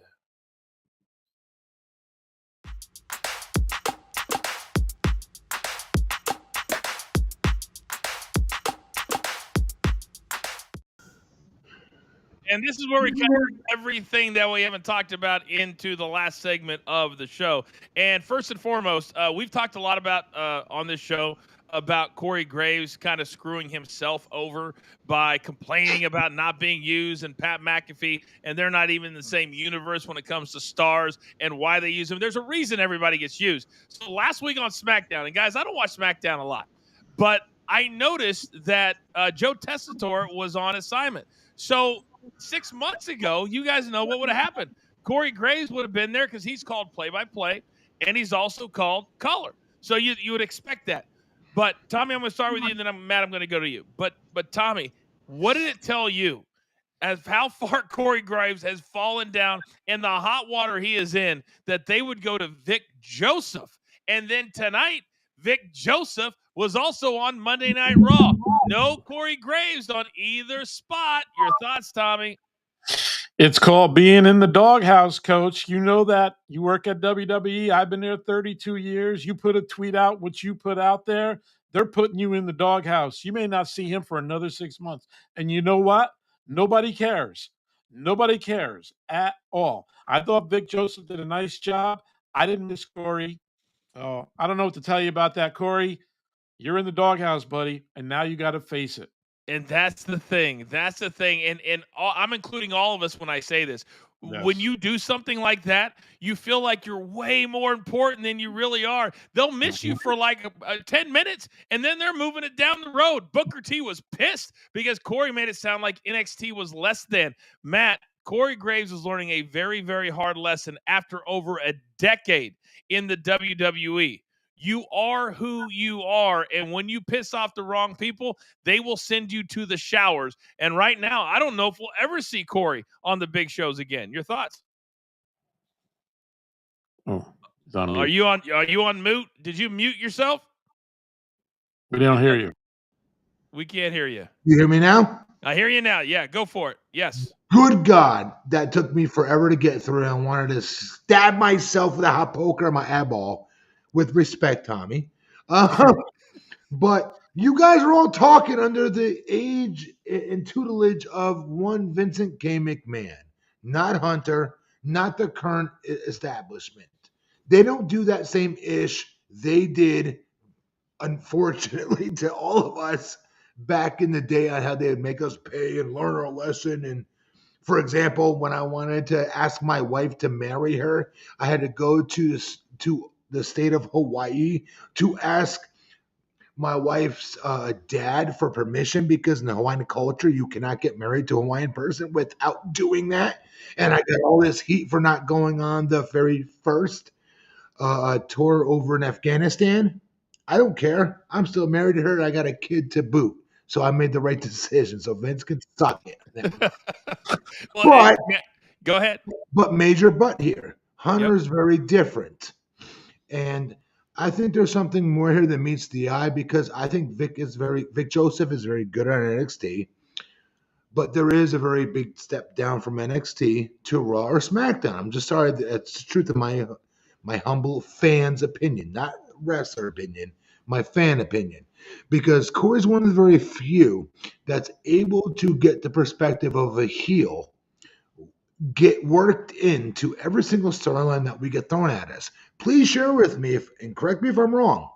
C: And this is where we cover everything that we haven't talked about into the last segment of the show. And first and foremost, we've talked a lot about on this show about Corey Graves kind of screwing himself over by complaining about not being used, and Pat McAfee, and they're not even in the same universe when it comes to stars and why they use them. There's a reason everybody gets used. So last week on Smackdown, and guys, I don't watch Smackdown a lot, but I noticed that Joe Tessitore was on assignment. So 6 months ago, you guys know what would have happened. Corey Graves would have been there because he's called play-by-play, and he's also called caller. So you would expect that. But Tommy, I'm going to start with you, and then Matt, I'm going to go to you. But Tommy, what did it tell you as how far Corey Graves has fallen down in the hot water he is in that they would go to Vic Joseph? And then tonight, Vic Joseph was also on Monday Night Raw. No Corey Graves on either spot. Your thoughts, Tommy?
B: It's called being in the doghouse, Coach. You know that. You work at WWE. I've been there 32 years. You put a tweet out, what you put out there, they're putting you in the doghouse. You may not see him for another 6 months. And you know what? Nobody cares. Nobody cares at all. I thought Vic Joseph did a nice job. I didn't miss Corey. Oh, I don't know what to tell you about that, Corey. You're in the doghouse, buddy, and now you got to face it.
C: And that's the thing. That's the thing. And I'm including all of us when I say this. Yes. When you do something like that, you feel like you're way more important than you really are. They'll miss you for like 10 minutes, and then they're moving it down the road. Booker T was pissed because Corey made it sound like NXT was less than. Matt, Corey Graves is learning a very, very hard lesson after over a decade in the WWE. You are who you are, and when you piss off the wrong people, they will send you to the showers. And right now, I don't know if we'll ever see Corey on the big shows again. Your thoughts?
B: Oh,
C: are you on mute? Did you mute yourself?
B: We don't hear you.
C: We can't hear you.
D: You hear me now?
C: I hear you now. Yeah, go for it. Yes.
D: Good God, that took me forever to get through. I wanted to stab myself with a hot poker on my eyeball. With respect, Tommy. But you guys are all talking under the age and tutelage of one Vincent K. McMahon, not Hunter, not the current establishment. They don't do that same ish they did, unfortunately, to all of us back in the day on how they would make us pay and learn our lesson. And for example, when I wanted to ask my wife to marry her, I had to go to the state of Hawaii to ask my wife's dad for permission, because in the Hawaiian culture, you cannot get married to a Hawaiian person without doing that. And I got all this heat for not going on the very first tour over in Afghanistan. I don't care. I'm still married to her. And I got a kid to boot. So I made the right decision. So Vince can suck it.
C: Well, go ahead.
D: But major but here. Hunter's very different. And I think there's something more here than meets the eye, because I think Vic Joseph is very good on NXT, but there is a very big step down from NXT to Raw or SmackDown. I'm just sorry, that's the truth of my humble fan's opinion, not wrestler opinion, my fan opinion, because Corey's one of the very few that's able to get the perspective of a heel, get worked into every single storyline that we get thrown at us. Please share with me, and correct me if I'm wrong,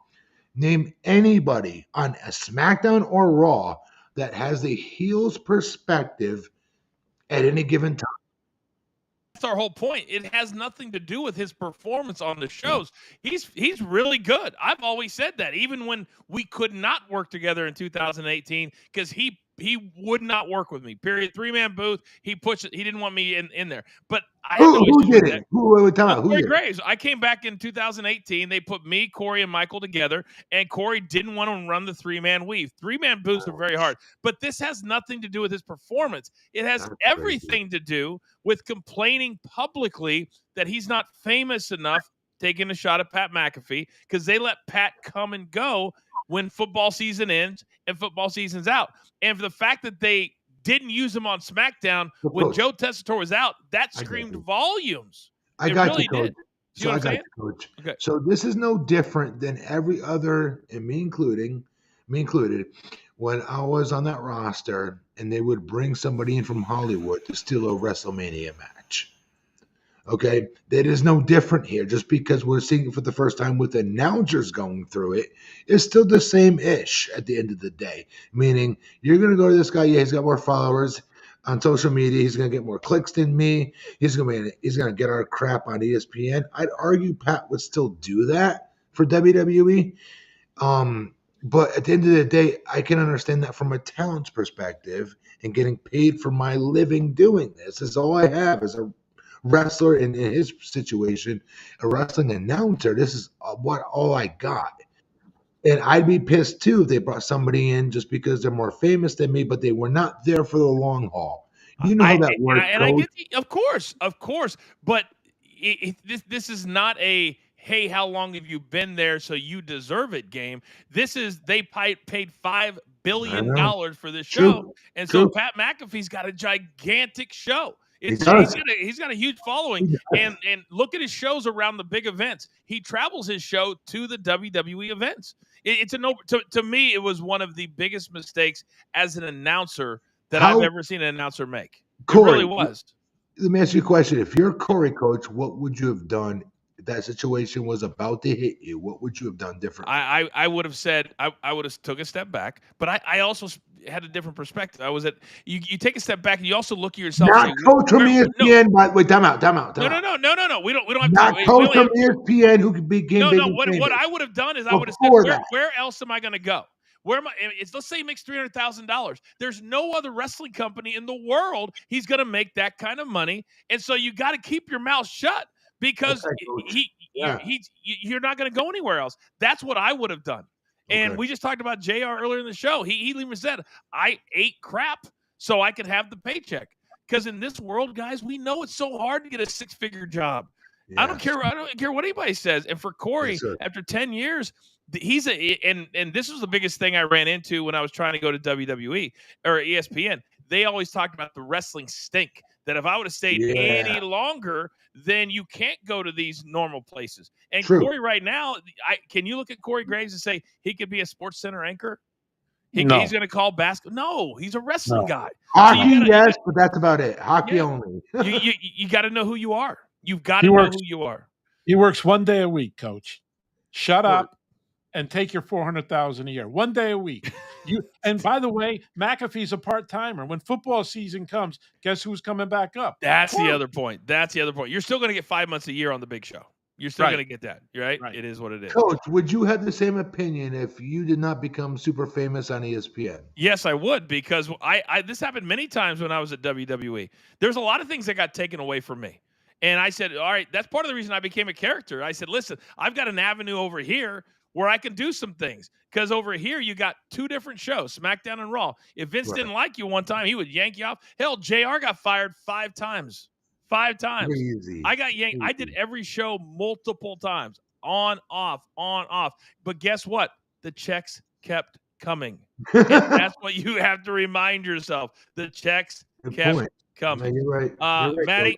D: name anybody on a SmackDown or Raw that has the heel's perspective at any given time.
C: That's our whole point. It has nothing to do with his performance on the shows. He's really good. I've always said that, even when we could not work together in 2018, because he he would not work with me. Period. 3-man booth. He pushed it. He didn't want me in there. But I had no
D: Who
C: issue
D: did
C: with
D: it?
C: that.
D: Who
C: Corey
D: did it?
C: Graves. I came back in 2018. They put me, Corey, and Michael together, and Corey didn't want to run the 3-man weave. 3-man booths are very hard. But this has nothing to do with his performance. It has everything to do with complaining publicly that he's not famous enough, taking a shot at Pat McAfee, because they let Pat come and go when football season ends and football season's out. And for the fact that they didn't use him on SmackDown when Joe Tessitore was out, that screamed volumes.
D: I got you, Coach. So I got you, Coach.
C: Okay.
D: So this is no different than every other, and me included, when I was on that roster and they would bring somebody in from Hollywood to steal a WrestleMania match. Okay, that is no different here. Just because we're seeing it for the first time with announcers going through it, it's still the same ish at the end of the day. Meaning, you're going to go to this guy. Yeah, he's got more followers on social media. He's going to get more clicks than me. He's going to get our crap on ESPN. I'd argue Pat would still do that for WWE. But at the end of the day, I can understand that from a talent's perspective and getting paid for my living doing this. This is all I have as a wrestler, in his situation, a wrestling announcer. This is all I got. And I'd be pissed too if they brought somebody in just because they're more famous than me, but they were not there for the long haul. You know how that works.
C: And I get of course. But this is not a, hey, how long have you been there so you deserve it game. This is, they paid $5 billion for this show. And so Pat McAfee's got a gigantic show. He's got a huge following, and look at his shows around the big events. He travels his show to the WWE events. To me, it was one of the biggest mistakes as an announcer that I've ever seen an announcer make.
D: Corey,
C: it really was.
D: Let me ask you a question. If you're Corey, Coach, what would you have done if that situation was about to hit you? What would you have done differently?
C: I would have said I would have took a step back, but I also had a different perspective. I was at you take a step back and you also look at yourself.
D: Not
C: and say,
D: coach from ESPN. Wait, time out.
C: No. We don't have
D: not
C: to.
D: Coach from ESPN who became big.
C: No. What I would have done is I would have said, where else am I going to go? Where am I? Let's say he makes $300,000. There's no other wrestling company in the world he's going to make that kind of money, and so you got to keep your mouth shut because you're not going to go anywhere else. That's what I would have done. And we just talked about JR earlier in the show. He even said, I ate crap so I could have the paycheck. Because in this world, guys, we know it's so hard to get a 6-figure job. Yeah. I don't care what anybody says. And for Corey, after 10 years, and this was the biggest thing I ran into when I was trying to go to WWE or ESPN. They always talked about the wrestling stink. That if I would have stayed any longer, then you can't go to these normal places. And Corey right now, can you look at Corey Graves and say he could be a Sports Center anchor? He's going to call basketball. No, he's a wrestling guy.
D: Hockey, yes, but that's about it. Hockey only.
C: you got to know who you are. You've got to know who you are.
B: He works 1 day a week, Coach. Shut up and take your $400,000 a year. 1 day a week. And by the way, McAfee's a part-timer. When football season comes, guess who's coming back up?
C: That's the other point. You're still going to get 5 months a year on the big show. You're still going to get that. Right? It is what it is.
D: Coach, would you have the same opinion if you did not become super famous on ESPN?
C: Yes, I would, because this happened many times when I was at WWE. There's a lot of things that got taken away from me. And I said, all right, that's part of the reason I became a character. I said, listen, I've got an avenue over here where I can do some things. Because over here, you got 2 different shows, SmackDown and Raw. If Vince didn't like you one time, he would yank you off. Hell, JR got fired 5 times. 5 times.
D: Crazy.
C: I got yanked. I did every show multiple times. On, off. But guess what? The checks kept coming. And that's what you have to remind yourself. The checks kept coming.
D: No, you're right.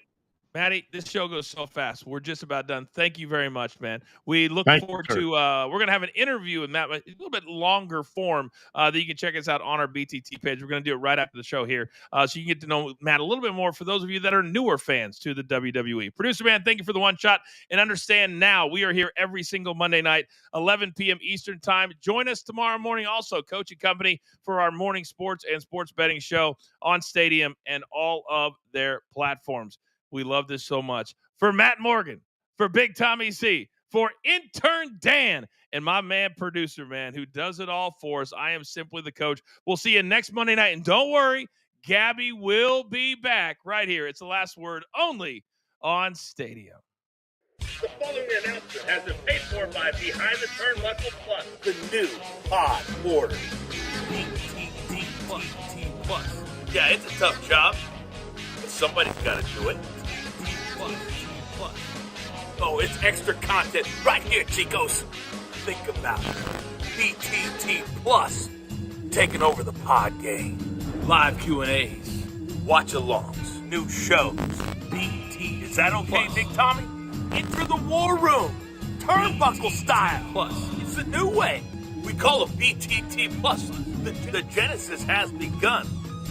C: Maddie, this show goes so fast. We're just about done. Thank you very much, man. We look forward to we're going to have an interview with Matt, a little bit longer form that you can check us out on our BTT page. We're going to do it right after the show here so you can get to know Matt a little bit more for those of you that are newer fans to the WWE. Producer man, thank you for the one shot. And understand now we are here every single Monday night, 11 p.m. Eastern time. Join us tomorrow morning also, Coach and Company, for our morning sports and sports betting show on Stadium and all of their platforms. We love this so much. For Matt Morgan, for Big Tommy C, for intern Dan and my man producer, man, who does it all for us. I am simply the coach. We'll see you next Monday night. And don't worry, Gabby will be back right here. It's the last word only on Stadium.
K: The following announcement has been paid for by Behind the Turnbuckle Plus, the new pod order. BTT Plus. Yeah, it's a tough job, but somebody's got to do it. Oh, it's extra content right here, chicos. Think about it. BTT Plus, taking over the pod game. Live Q&As, watch-alongs, new shows. BT, is that okay, Plus. Big Tommy? Enter the war room, turnbuckle style. Plus, it's the new way. We call it BTT Plus. The genesis has begun.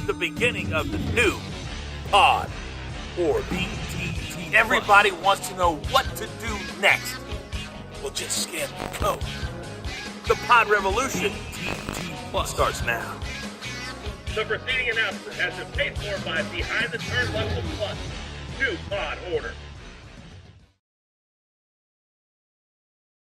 K: The beginning of the new pod or BTT. Everybody wants to know what to do next. Well, just scan the code. The pod revolution BTT Plus starts now. The preceding announcement has been paid for by Behind the Turnbuckle Plus, new pod order.